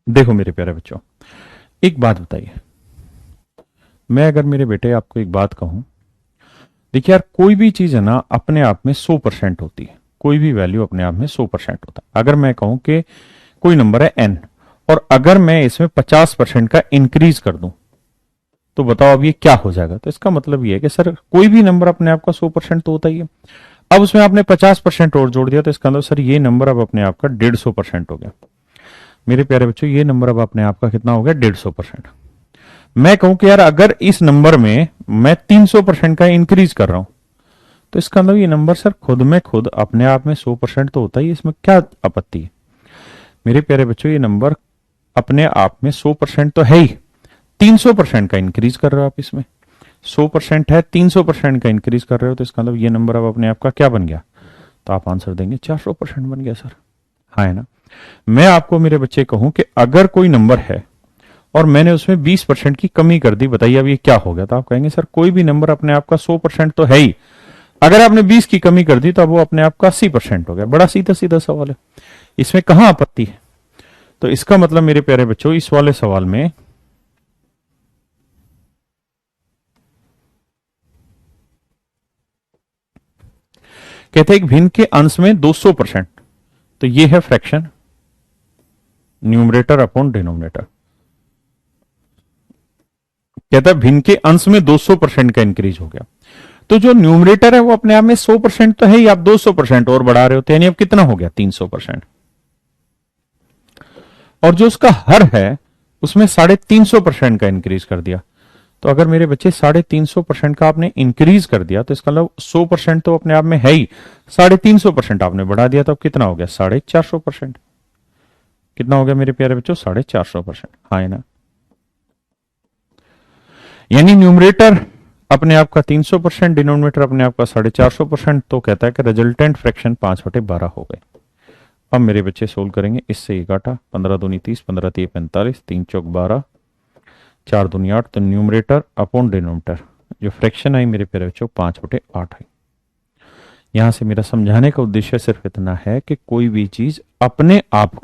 देखो मेरे प्यारे बच्चों, एक बात बताइए, मैं अगर मेरे बेटे आपको एक बात कहूं, देखिए यार, कोई भी चीज है ना अपने आप में 100% होती है। कोई भी वैल्यू अपने आप में 100% होता है। अगर मैं कहूं कि कोई नंबर है n, और अगर मैं इसमें 50% का इंक्रीज कर दूं, तो बताओ अब ये क्या हो जाएगा। तो इसका मतलब ये है कि सर कोई भी नंबर अपने आप का 100% तो होता ही है। अब उसमें आपने 50% और जोड़ दिया, तो इसका मतलब सर ये नंबर अब अपने आप का 150% हो गया। मेरे प्यारे बच्चों, ये नंबर अब अपने आप का कितना हो गया? 150%। मैं कहूं कि यार अगर इस नंबर में मैं 300% का इंक्रीज कर रहा हूं, तो इसका मतलब ये नंबर सर खुद में खुद अपने आप में 100% तो होता ही है, इसमें क्या आपत्ति है? मेरे प्यारे बच्चों, ये नंबर अपने आप में 100% तो है ही, 300% का इंक्रीज कर रहे हो आप इसमें। 100% है, 300% का इंक्रीज कर रहे हो, तो इसका मतलब ये नंबर अब अपने आप का क्या बन गया? तो आप आंसर देंगे 400% बन गया सर। हाँ है ना? मैं आपको मेरे बच्चे कहूं कि अगर कोई नंबर है और मैंने उसमें 20% की कमी कर दी, बताइए अब ये क्या हो गया? तो आप कहेंगे सर कोई भी नंबर अपने आप का 100% तो है ही, अगर आपने 20 की कमी कर दी तो अब वो अपने आप का 80% हो गया। बड़ा सीधा सीधा सवाल है, इसमें कहां आपत्ति है? तो इसका मतलब मेरे प्यारे बच्चों, इस वाले सवाल में कहते हैं एक भिन्न के अंश में 200%, तो ये है फ्रैक्शन, न्यूमरेटर अपॉन डिनोमिनेटर। कहता है भिन्न के अंश में 200% का इंक्रीज हो गया, तो जो न्यूमरेटर है वो अपने आप में 100% तो है ही, आप 200% और बढ़ा रहे हो, तो यानी अब कितना हो गया? 300%। और जो उसका हर है उसमें 350% का इंक्रीज कर दिया। तो अगर मेरे बच्चे 350% का आपने इंक्रीज कर दिया, तो इसका मतलब 100% तो अपने आप में है ही, 350% आपने बढ़ा दिया, तो अब कितना हो गया? 450%। कितना हो गया मेरे प्यारे बच्चों? 450%। हाँ है ना? यानी न्यूमरेटर अपने आप का 300%, डिनोमिनेटर अपने आप का 450%, तो कहता है कि रिजल्टेंट फ्रैक्शन 5/12 हो गए। अब मेरे बच्चे सोल्व करेंगे, इससे ये काटा, 15 दूनी 30, 15 तिये 45, 3 चौक 12, 4 दूनी 8, तो न्यूमरेटर अपॉन डिनोमिनेटर जो फ्रैक्शन आई मेरे प्यारे बच्चों 5/8 आई। यहां से मेरा समझाने का उद्देश्य सिर्फ इतना है कि कोई भी चीज अपने आप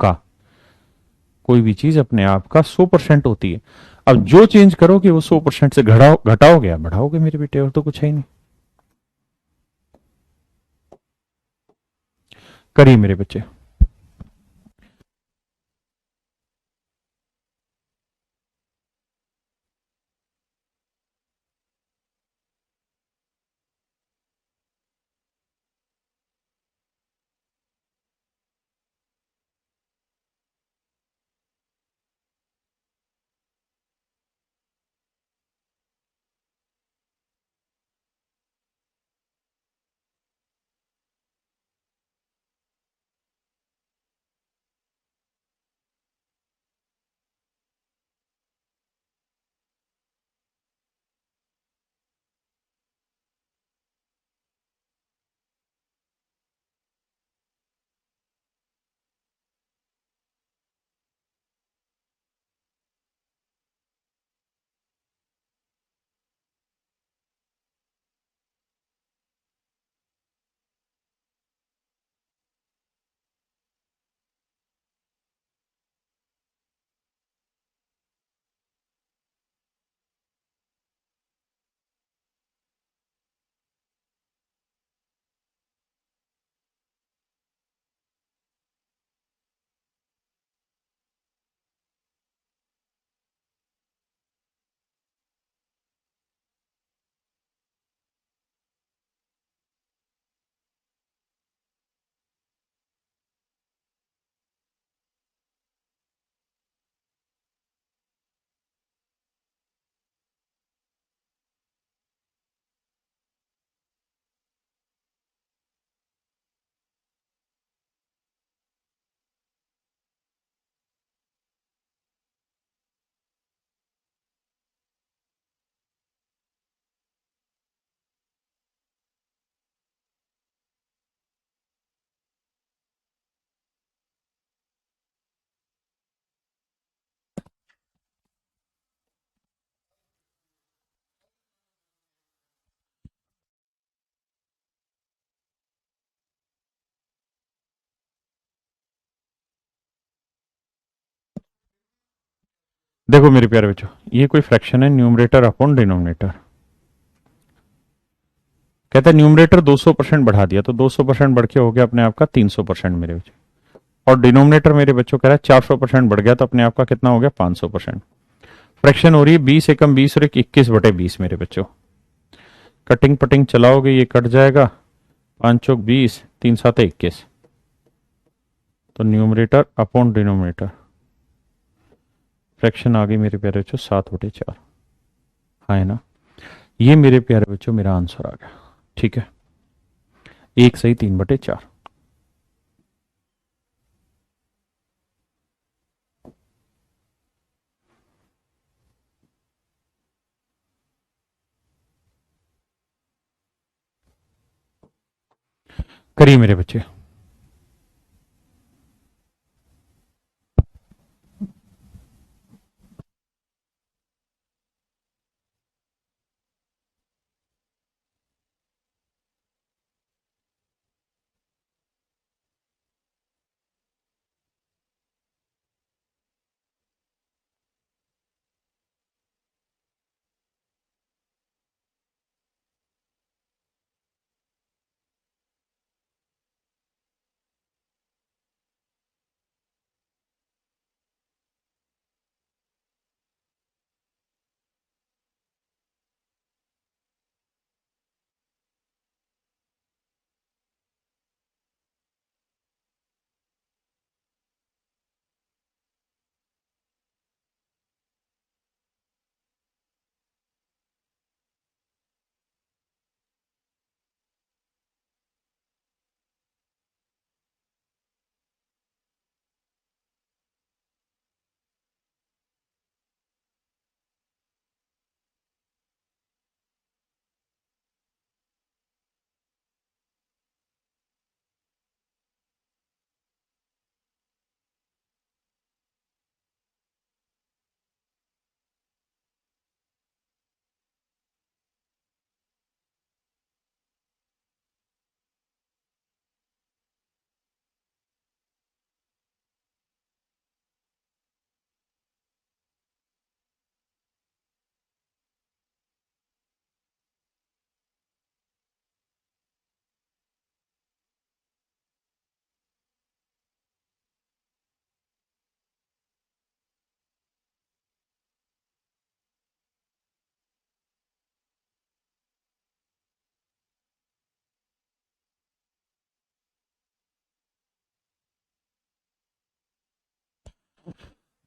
का 100% होती है। अब जो चेंज करोगे वो 100% से घटाओगे या बढ़ाओगे मेरे बेटे, और तो कुछ है ही नहीं। करिए मेरे बच्चे। देखो मेरे प्यारे बच्चों, ये कोई फ्रैक्शन है, न्यूमरेटर अपॉन डिनोमिनेटर। कहता है न्यूमरेटर 200% बढ़ा दिया, तो 200% बढ़ के हो गया अपने आप का 300% मेरे बच्चों। और डिनोमिनेटर मेरे बच्चों कह रहा है 400% बढ़ गया, तो अपने आप का कितना हो गया 500%। फ्रैक्शन हो रही है 20 एकम 20 और एक 21/20 मेरे बच्चों। कटिंग पटिंग चलाओगे ये कट जाएगा, 5 चौक 20, 3 7 21। तो न्यूमरेटर अपॉन डिनोमिनेटर, फ्रैक्शन आ गई मेरे प्यारे बच्चों 7/4। हाँ है ना, ये मेरे प्यारे बच्चों मेरा आंसर आ गया। ठीक है, 1 सही 3/4। करिए मेरे बच्चे।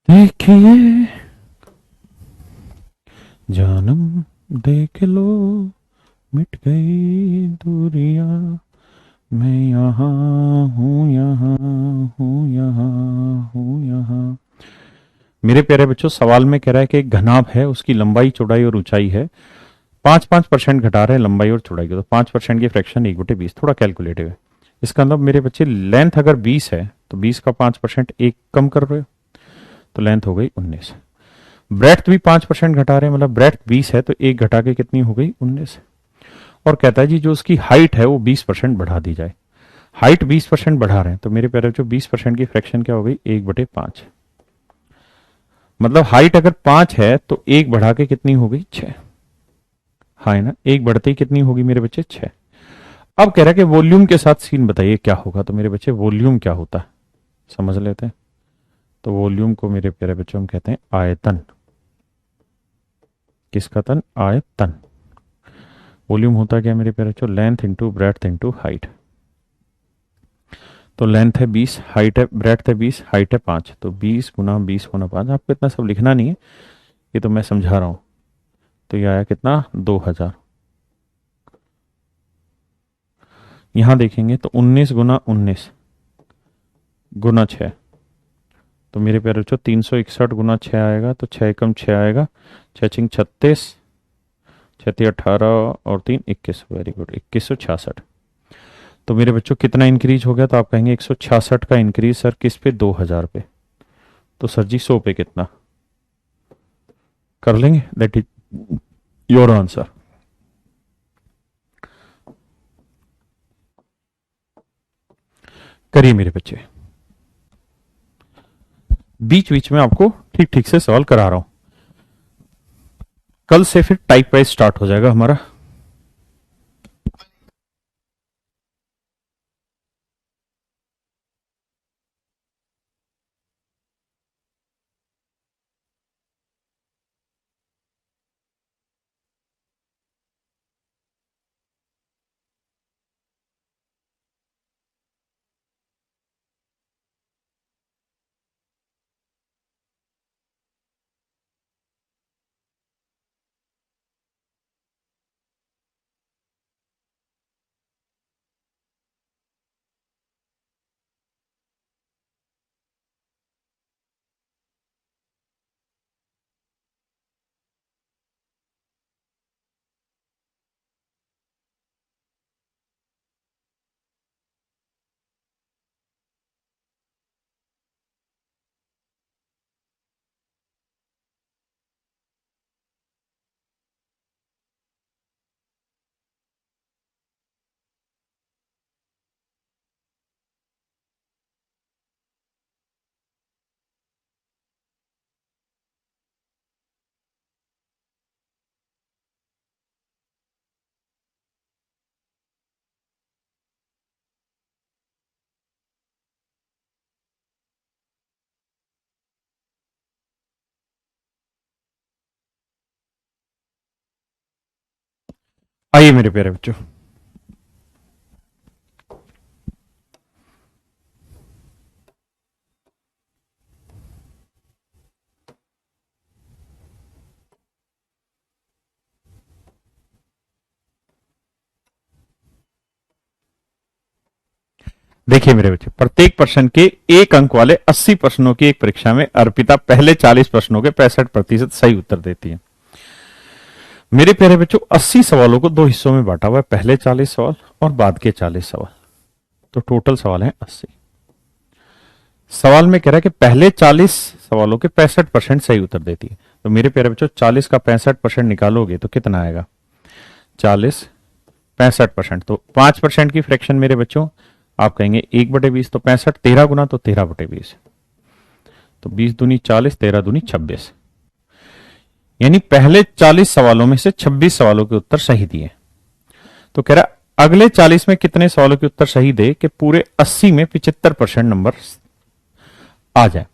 देखिए जानम देख लो, मिट गई दूरियां, मैं यहाँ हूँ, यहाँ हूँ, यहाँ हूँ, यहाँ। मेरे प्यारे बच्चों, सवाल में कह रहा है कि एक घनाभ है, उसकी लंबाई चौड़ाई और ऊंचाई है। 5-5% घटा रहे हैं लंबाई और चौड़ाई को, तो 5% की फ्रैक्शन 1/20, थोड़ा कैलकुलेटिव है। इसका मतलब मेरे बच्चे लेंथ अगर 20 है तो 20 का 5% एक कम कर रहे हो, तो लेंथ हो गई 19। ब्रेथ भी 5% घटा रहे हैं, मतलब ब्रेथ 20 है तो एक घटा के कितनी हो गई 19। और कहता है जी जो उसकी हाइट है वो 20% बढ़ा दी जाए। हाइट 20% बढ़ा रहे हैं, तो मेरे प्यारे जो 20% की फ्रैक्शन क्या हो गई 1/5। मतलब हाइट अगर 5 है तो एक बढ़ा के कितनी हो गई 6। हाँ है ना, एक बढ़ते ही कितनी होगी मेरे बच्चे 6। अब कह रहा है कि वॉल्यूम के साथ सीन बताइए क्या होगा, तो मेरे बच्चे वॉल्यूम क्या होता है समझ लेते हैं। तो वॉल्यूम को मेरे प्यारे बच्चों हम कहते हैं आयतन। किसका तन, आयतन। वॉल्यूम होता क्या मेरे प्यारे बच्चों, length into breadth into height. तो लेंथ है 20, हाइट है ब्रेड्थ है 20, हाइट है 5, तो 20 × 20 × 5। आपको इतना सब लिखना नहीं है, ये तो मैं समझा रहा हूं। तो ये आया कितना 2000। यहां देखेंगे तो 19 × 19 × 6, तो मेरे प्यारे बच्चों 361 × 6 आएगा, तो 6 × 6 आएगा, 6 × 6 = 36, 6 × 3 = 18 और 3 = 21। Very good, 2166। तो मेरे बच्चों कितना इंक्रीज हो गया, तो आप कहेंगे 166 का इंक्रीज सर किस पे, 2000 पे। तो सर जी 100 पे कितना कर लेंगे, दैट इज योर आंसर। करिए मेरे बच्चे, बीच बीच में आपको ठीक ठीक से सवाल करा रहा हूं। कल से फिर टाइप वाइज स्टार्ट हो जाएगा हमारा। आइए मेरे प्यारे बच्चों, देखिए मेरे बच्चे, प्रत्येक प्रश्न के एक अंक वाले 80 प्रश्नों की एक परीक्षा में अर्पिता पहले 40 प्रश्नों के 65% सही उत्तर देती है। मेरे प्यारे बच्चों, 80 सवालों को दो हिस्सों में बांटा हुआ है, पहले 40 सवाल और बाद के 40 सवाल। तो टोटल सवाल है 80। सवाल में कह रहा है कि पहले 40 सवालों के 65% सही उत्तर देती है। तो मेरे प्यारे बच्चों, 40 का 65% निकालोगे तो कितना आएगा? 40 65%, तो 5% की फ्रैक्शन मेरे बच्चों, आप कहेंगे 1/20, तो 65 13 गुना, तो 13/20, तो 20 दूनी 40, 13 दूनी 26। यानी पहले 40 सवालों में से 26 सवालों के उत्तर सही दिए। तो कह रहा अगले 40 में कितने सवालों के उत्तर सही दे कि पूरे 80 में 75% नंबर आ जाए,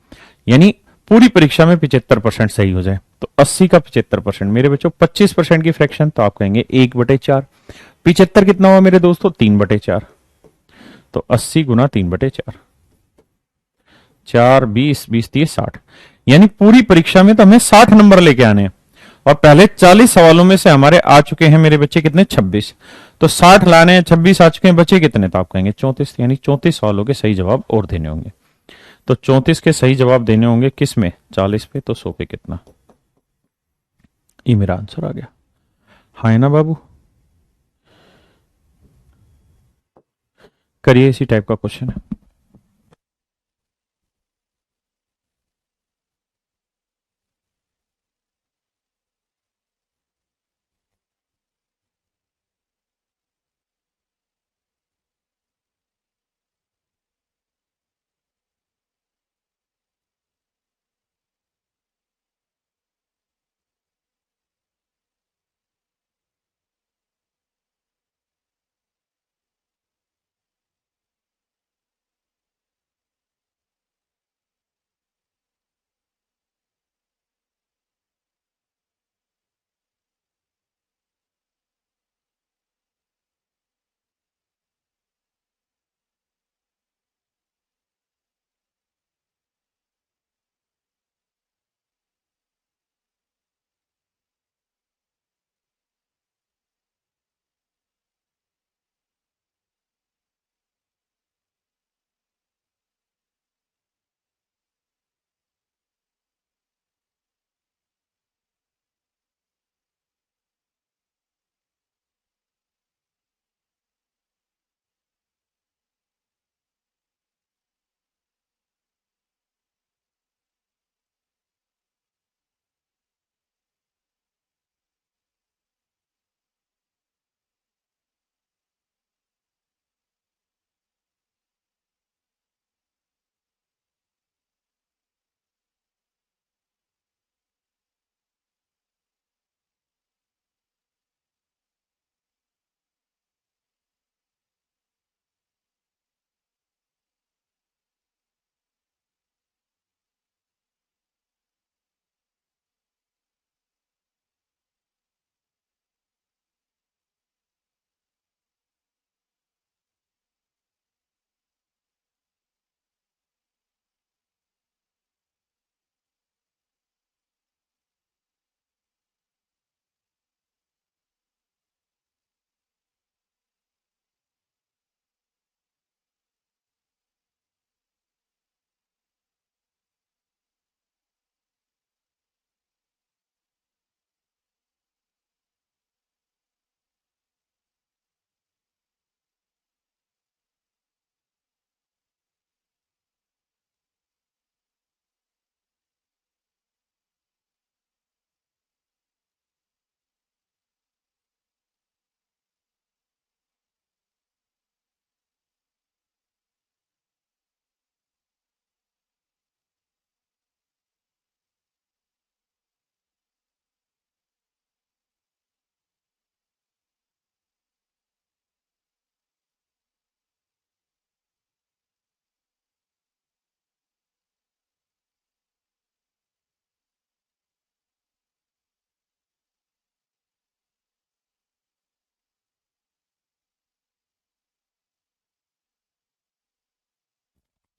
यानी पूरी परीक्षा में 75% सही हो जाए। तो 80 का 75% मेरे बच्चों 25% की फ्रैक्शन, तो आप कहेंगे 1/4। 75 कितना हुआ मेरे दोस्तों? 3/4। तो 80 गुना 3/4, 4 20 20 30 60, यानी पूरी परीक्षा में तो हमें 60 नंबर लेके आने हैं। और पहले 40 सवालों में से हमारे आ चुके हैं मेरे बच्चे कितने? 26। तो 60 लाने हैं, 26 आ चुके हैं, बचे कितने? तो आप कहेंगे 34। यानी 34 सवालों के सही जवाब और देने होंगे। तो 34 के सही जवाब देने होंगे किस में? 40 पे। तो 100 पे कितना? ये मेरा आंसर आ गया। हाँ है ना बाबू? करिए, इसी टाइप का क्वेश्चन है।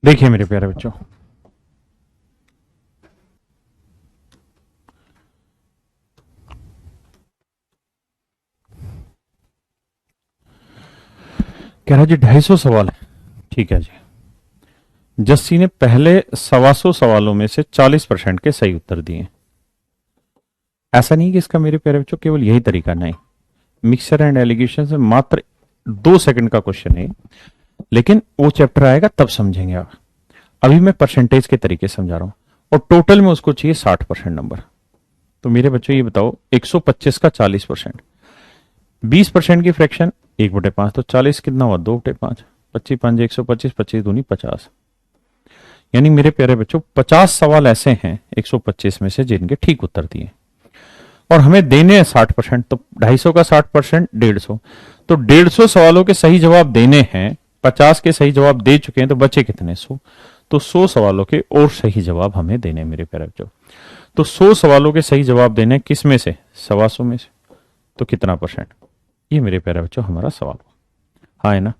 देखिए मेरे प्यारे बच्चों, कह रहा जी 250 सवाल है। ठीक है जी। जस्सी ने पहले 125 सवालों में से 40% के सही उत्तर दिए। ऐसा नहीं कि इसका मेरे प्यारे बच्चों केवल यही तरीका नहीं, मिक्सर एंड एलिगेशन से मात्र 2 सेकंड का क्वेश्चन है, लेकिन वो चैप्टर आएगा तब समझेंगे आप। अभी मैं परसेंटेज के तरीके समझा रहा हूं, और टोटल में उसको चाहिए 60% नंबर। तो मेरे बच्चों ये बताओ, 125 का 40%, 20% की फ्रैक्शन 1/5, तो 40 कितना हुआ, 2/5, 25 5 125, 25 दूनी 50। यानी मेरे प्यारे बच्चों 50 सवाल ऐसे हैं 125 में से जिनके ठीक उत्तर दिए, और हमें देने हैं 60%। तो 250 का 60% 150, तो 150 सवालों के सही जवाब देने हैं। 50 के सही जवाब दे चुके हैं, तो बचे कितने, 100। तो 100 सवालों के और सही जवाब हमें देने हैं मेरे प्यारे बच्चों। तो 100 सवालों के सही जवाब देने किस में से, 125 में से, तो कितना परसेंट, ये मेरे प्यारे बच्चों हमारा सवाल। हाँ है ना,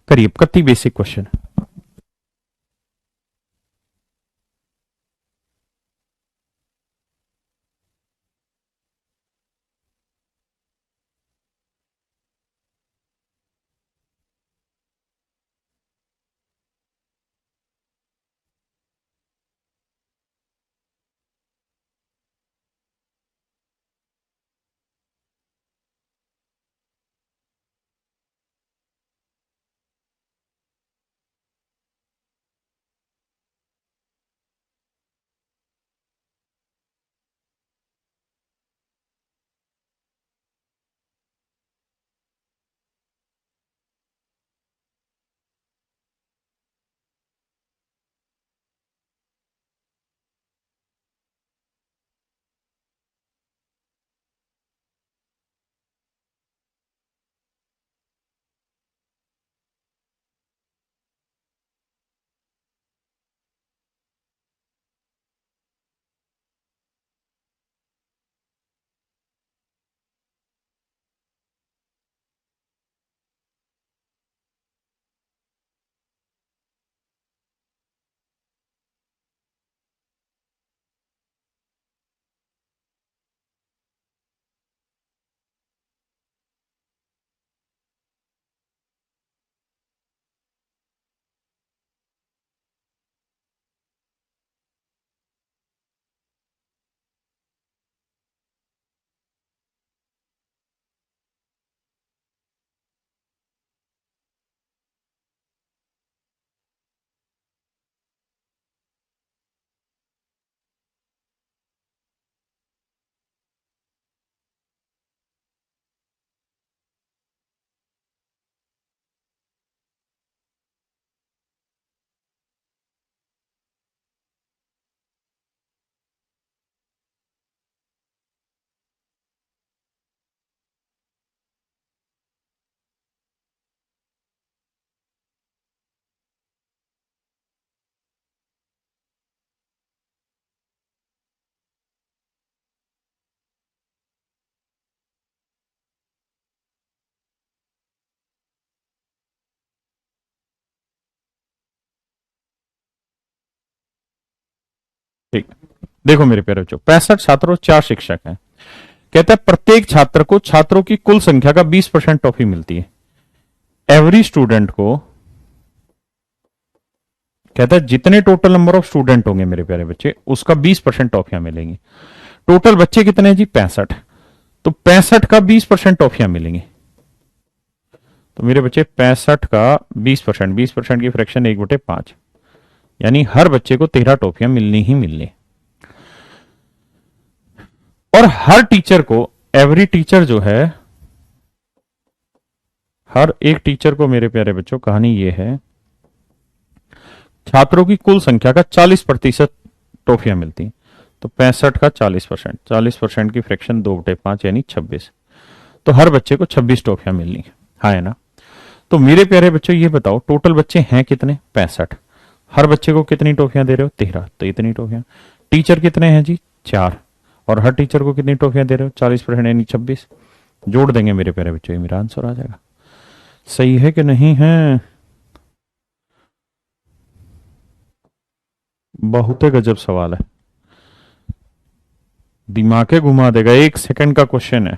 करिए, कति बेसिक क्वेश्चन। ठीक, देखो मेरे प्यारे बच्चों, 65 छात्र और 4 शिक्षक हैं। कहता है प्रत्येक छात्र को छात्रों की कुल संख्या का 20% टॉफी मिलती है। एवरी स्टूडेंट को, कहता है जितने टोटल नंबर ऑफ स्टूडेंट होंगे मेरे प्यारे बच्चे, उसका 20% टॉफियां मिलेंगी। टोटल बच्चे कितने हैं जी, 65, तो 65 का 20% टॉफियां मिलेंगी। तो मेरे बच्चे 65 का 20%, 20% की फ्रैक्शन 1/5, यानी हर बच्चे को 13 टॉफियां मिलनी ही मिलनी। और हर टीचर को, एवरी टीचर जो है, हर एक टीचर को मेरे प्यारे बच्चों कहानी ये है, छात्रों की कुल संख्या का 40% टॉफियां मिलती। तो 65 का 40%, 40% की फ्रैक्शन 2/5 यानी 26, तो हर बच्चे को 26 टॉफियां मिलनी है। हाँ है ना। तो मेरे प्यारे बच्चों ये बताओ, टोटल बच्चे हैं कितने, 65, हर बच्चे को कितनी टॉफियां दे रहे हो, 13, तो इतनी टॉफियां। टीचर कितने हैं जी, 4, और हर टीचर को कितनी टॉफियां दे रहे हो, 40% यानी 26। जोड़ देंगे मेरे प्यारे बच्चों, ये मेरा आंसर आ जाएगा। सही है कि नहीं है, बहुत ही गजब सवाल है, दिमाग के घुमा देगा। 1 सेकंड का क्वेश्चन है,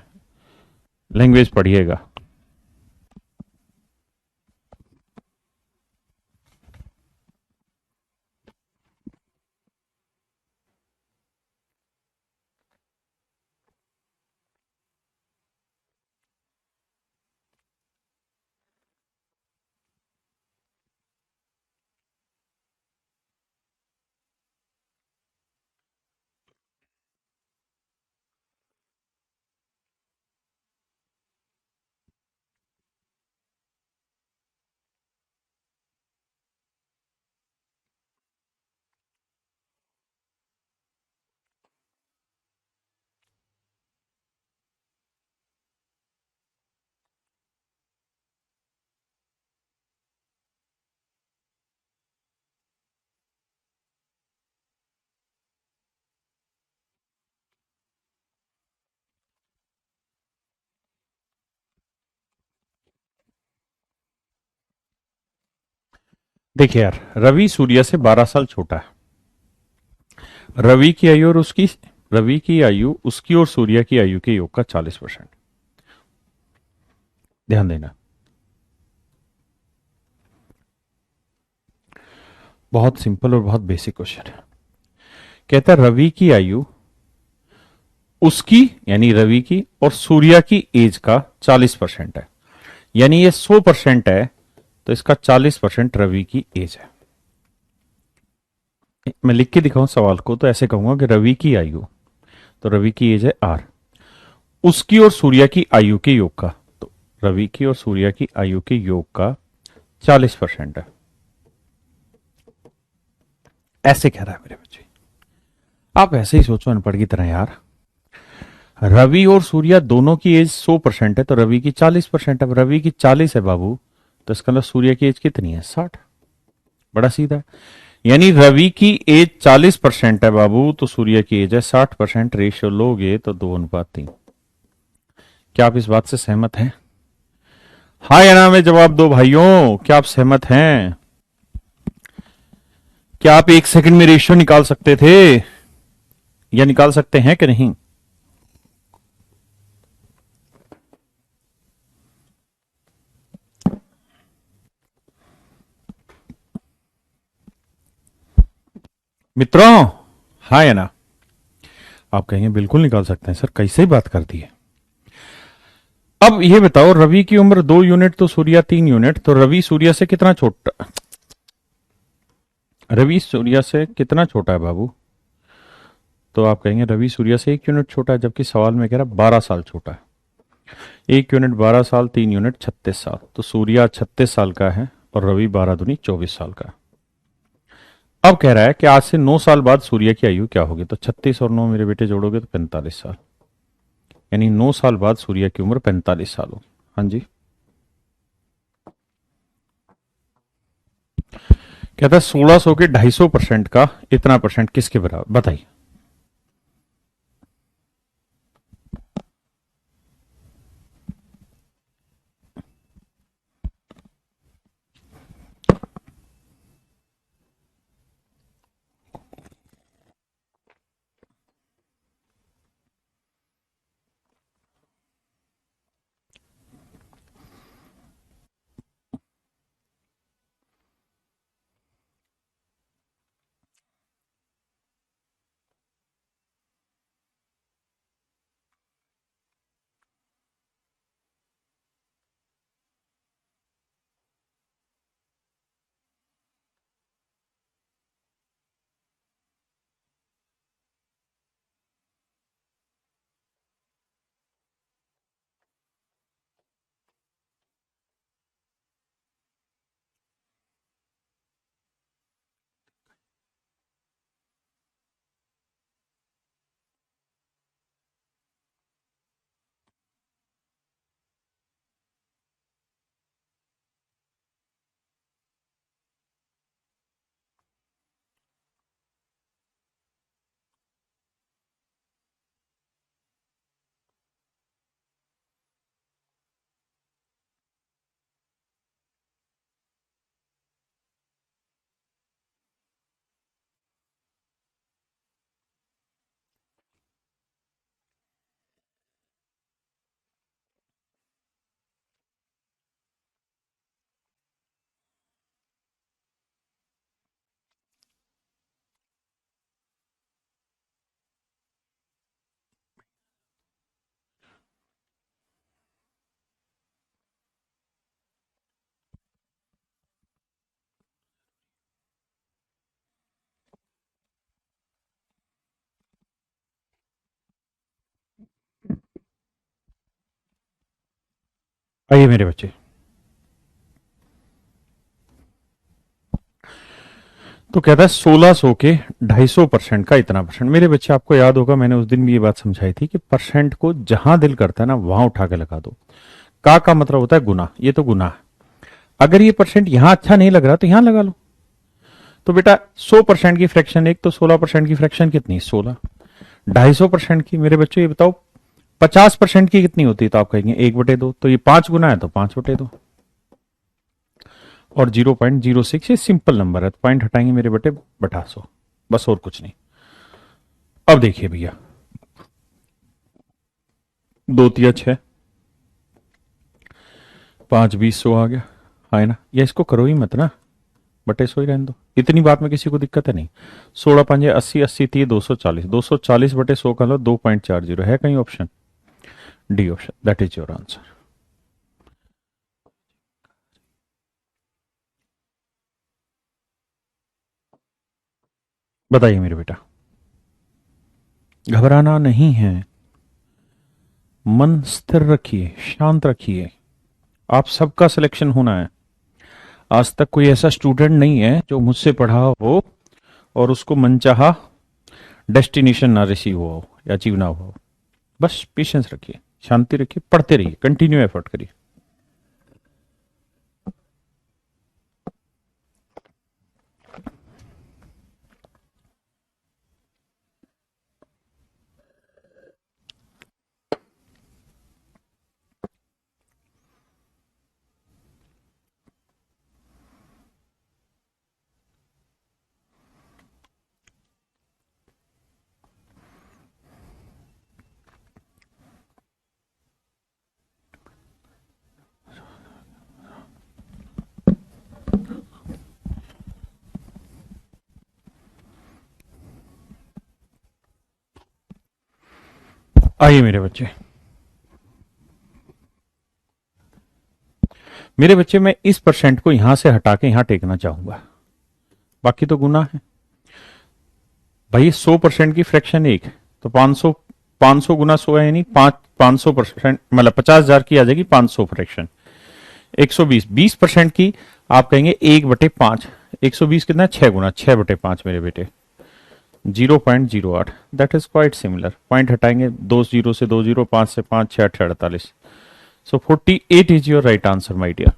लैंग्वेज पढ़िएगा। देखिए यार, रवि सूर्य से 12 साल छोटा है। रवि की आयु और उसकी रवि की आयु उसकी और सूर्य की आयु के योग का 40%। ध्यान देना, बहुत सिंपल और बहुत बेसिक क्वेश्चन है। कहता है रवि की आयु उसकी यानी रवि की और सूर्य की एज का 40% है, यानी ये 100% है, तो इसका 40% रवि की एज है। मैं लिख के दिखाऊं सवाल को तो ऐसे कहूंगा कि रवि की आयु, तो रवि की एज है आर, उसकी और सूर्य की आयु के योग का, तो रवि की और सूर्य की आयु के योग का 40% है। ऐसे कह रहा है मेरे बच्चे। आप ऐसे ही सोचो अनपढ़ की तरह यार। रवि और सूर्य दोनों की एज 100% है, तो रवि की 40% है। अब रवि की 40 है बाबू, तो इसका मतलब सूर्य की एज कितनी है? 60। बड़ा सीधा है। यानी रवि की एज 40% है बाबू, तो सूर्य की एज है 60%। रेशियो लोगे तो 2:3। क्या आप इस बात से सहमत हैं? हाँ या ना में जवाब दो भाइयों, क्या आप सहमत हैं? क्या आप 1 सेकंड में रेशियो निकाल सकते थे, या निकाल सकते हैं कि नहीं? मित्रों, हाँ या ना? आप कहेंगे बिल्कुल निकाल सकते हैं सर, कैसे ही बात कर दी है। अब ये बताओ, रवि की उम्र 2 यूनिट तो सूर्य 3 यूनिट, तो रवि सूर्य से कितना छोटा? रवि सूर्य से कितना छोटा है बाबू? तो आप कहेंगे रवि सूर्य से 1 यूनिट छोटा है, जबकि सवाल में कह रहा 12 साल छोटा है। 1 यूनिट 12 साल, 3 यूनिट 36 साल, तो सूर्य 36 साल का है और रवि 12 दूनी 24 साल का है। अब कह रहा है कि आज से 9 साल बाद सूर्य की आयु क्या होगी, तो 36 और 9 मेरे बेटे जोड़ोगे तो 45 साल, यानी 9 साल बाद सूर्य की उम्र 45 साल होगी। हाँ जी। कहता है 1600 के 250% का इतना परसेंट किसके बराबर, बताइए। आइए मेरे बच्चे, तो कहता है 1600 के 250% का इतना परसेंट। मेरे बच्चे आपको याद होगा मैंने उस दिन भी ये बात समझाई थी कि परसेंट को जहां दिल करता है ना वहां उठा के लगा दो। का मतलब होता है गुना, ये तो गुना है। अगर ये परसेंट यहां अच्छा नहीं लग रहा तो यहां लगा लो। तो बेटा 100% की फ्रैक्शन एक, तो 16% की फ्रैक्शन कितनी, 16। 250% की मेरे बच्चों ये बताओ 50% की कितनी होती है, तो आप कहेंगे 1/2। तो ये 5 गुना है तो 5/2। और 0.06 ये सिंपल नंबर है, तो पॉइंट हटाएंगे मेरे बेटे बटा 100, बस और कुछ नहीं। अब देखिए भैया, 2 × 6 5 20 100 आ गया, है ना। या इसको करो ही मत ना, बटे 100 ही रहने दो, इतनी बात में किसी को दिक्कत है नहीं। 16×5 = 80, 80×3 240, 240/100 का लो 2.40 है कहीं option, D option, that is your answer. बताइए मेरे बेटा, घबराना नहीं है, मन स्थिर रखिए, शांत रखिए, आप सबका सिलेक्शन होना है। आज तक कोई ऐसा स्टूडेंट नहीं है जो मुझसे पढ़ा हो और उसको मनचाहा डेस्टिनेशन ना रिसीव हुआ हो या अचीव ना हुआ हो। बस पेशेंस रखिए, शांति रखिए, पढ़ते रहिए, कंटिन्यू एफर्ट करिए। आइए मेरे बच्चे मैं इस परसेंट को यहां से हटा के यहां टेकना चाहूंगा, बाकी तो गुना है भाई। 100% की फ्रैक्शन एक, तो 500, 500 × 100 है, यानी 500%, मतलब 50,000 की आ जाएगी 500 फ्रैक्शन। 120, 20% की आप कहेंगे 1/5। 120 कितना, 6 गुना, 6/5 मेरे बेटे 0.08। That is quite similar. Point हटाएंगे, 2 0 से 2 0, 5 से 5, 6 8 48। So 48 is your right answer my dear.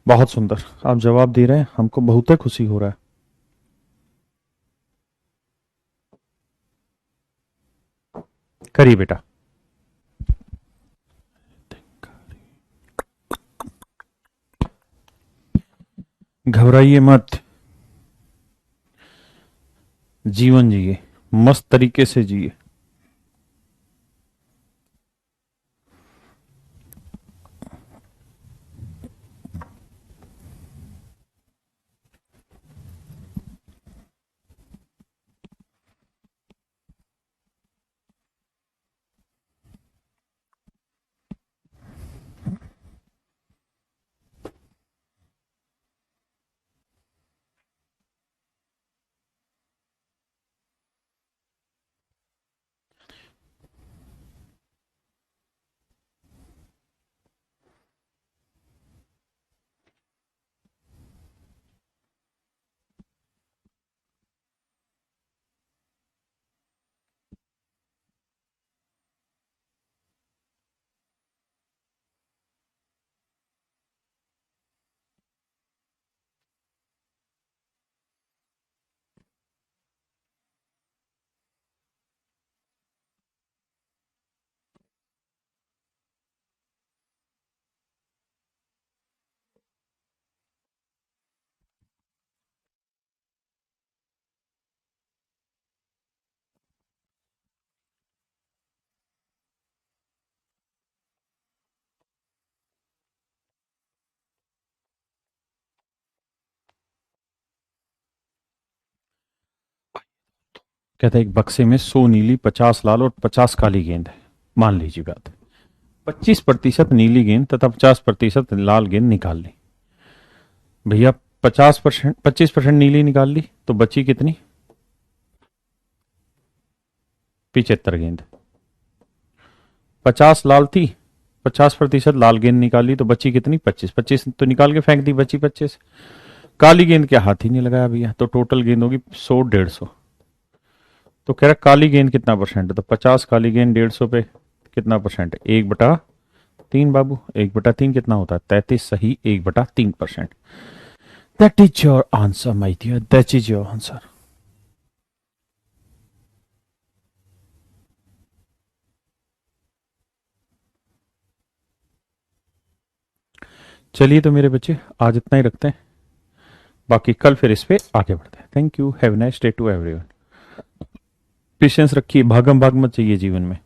बहुत सुंदर आप जवाब दे रहे हैं, हमको बहुत खुशी हो रहा है। करिए बेटा। घबराइए मत, जीवन जिए, मस्त तरीके से जिए। कहता है एक बक्से में 100 नीली, 50 लाल और 50 काली गेंद है। मान लीजिए बात, 25% नीली गेंद तथा 50% लाल गेंद निकाल ली। भैया 50%, 25% नीली निकाल ली तो बची कितनी, 75 गेंद। 50 लाल थी 50% लाल गेंद निकाली तो बची कितनी? 25। 25 तो निकाल के फेंक दी, बची 25। काली गेंद के हाथ ही नहीं लगाया भैया, तो टोटल गेंद होगी 100 150। तो कह रहा काली गेंद कितना परसेंट है, तो 50 काली गेंद 150 पे कितना परसेंट है? 1/3 बाबू। 1/3 कितना होता है? 33। सही, 1/3%। That is your answer my dear, that is your answer. चलिए तो मेरे बच्चे आज इतना ही रखते हैं, बाकी कल फिर इस पे आगे बढ़ते हैं। Thank you, have nice day to everyone. Patience रखिए, भागम भाग मत चाहिए जीवन में।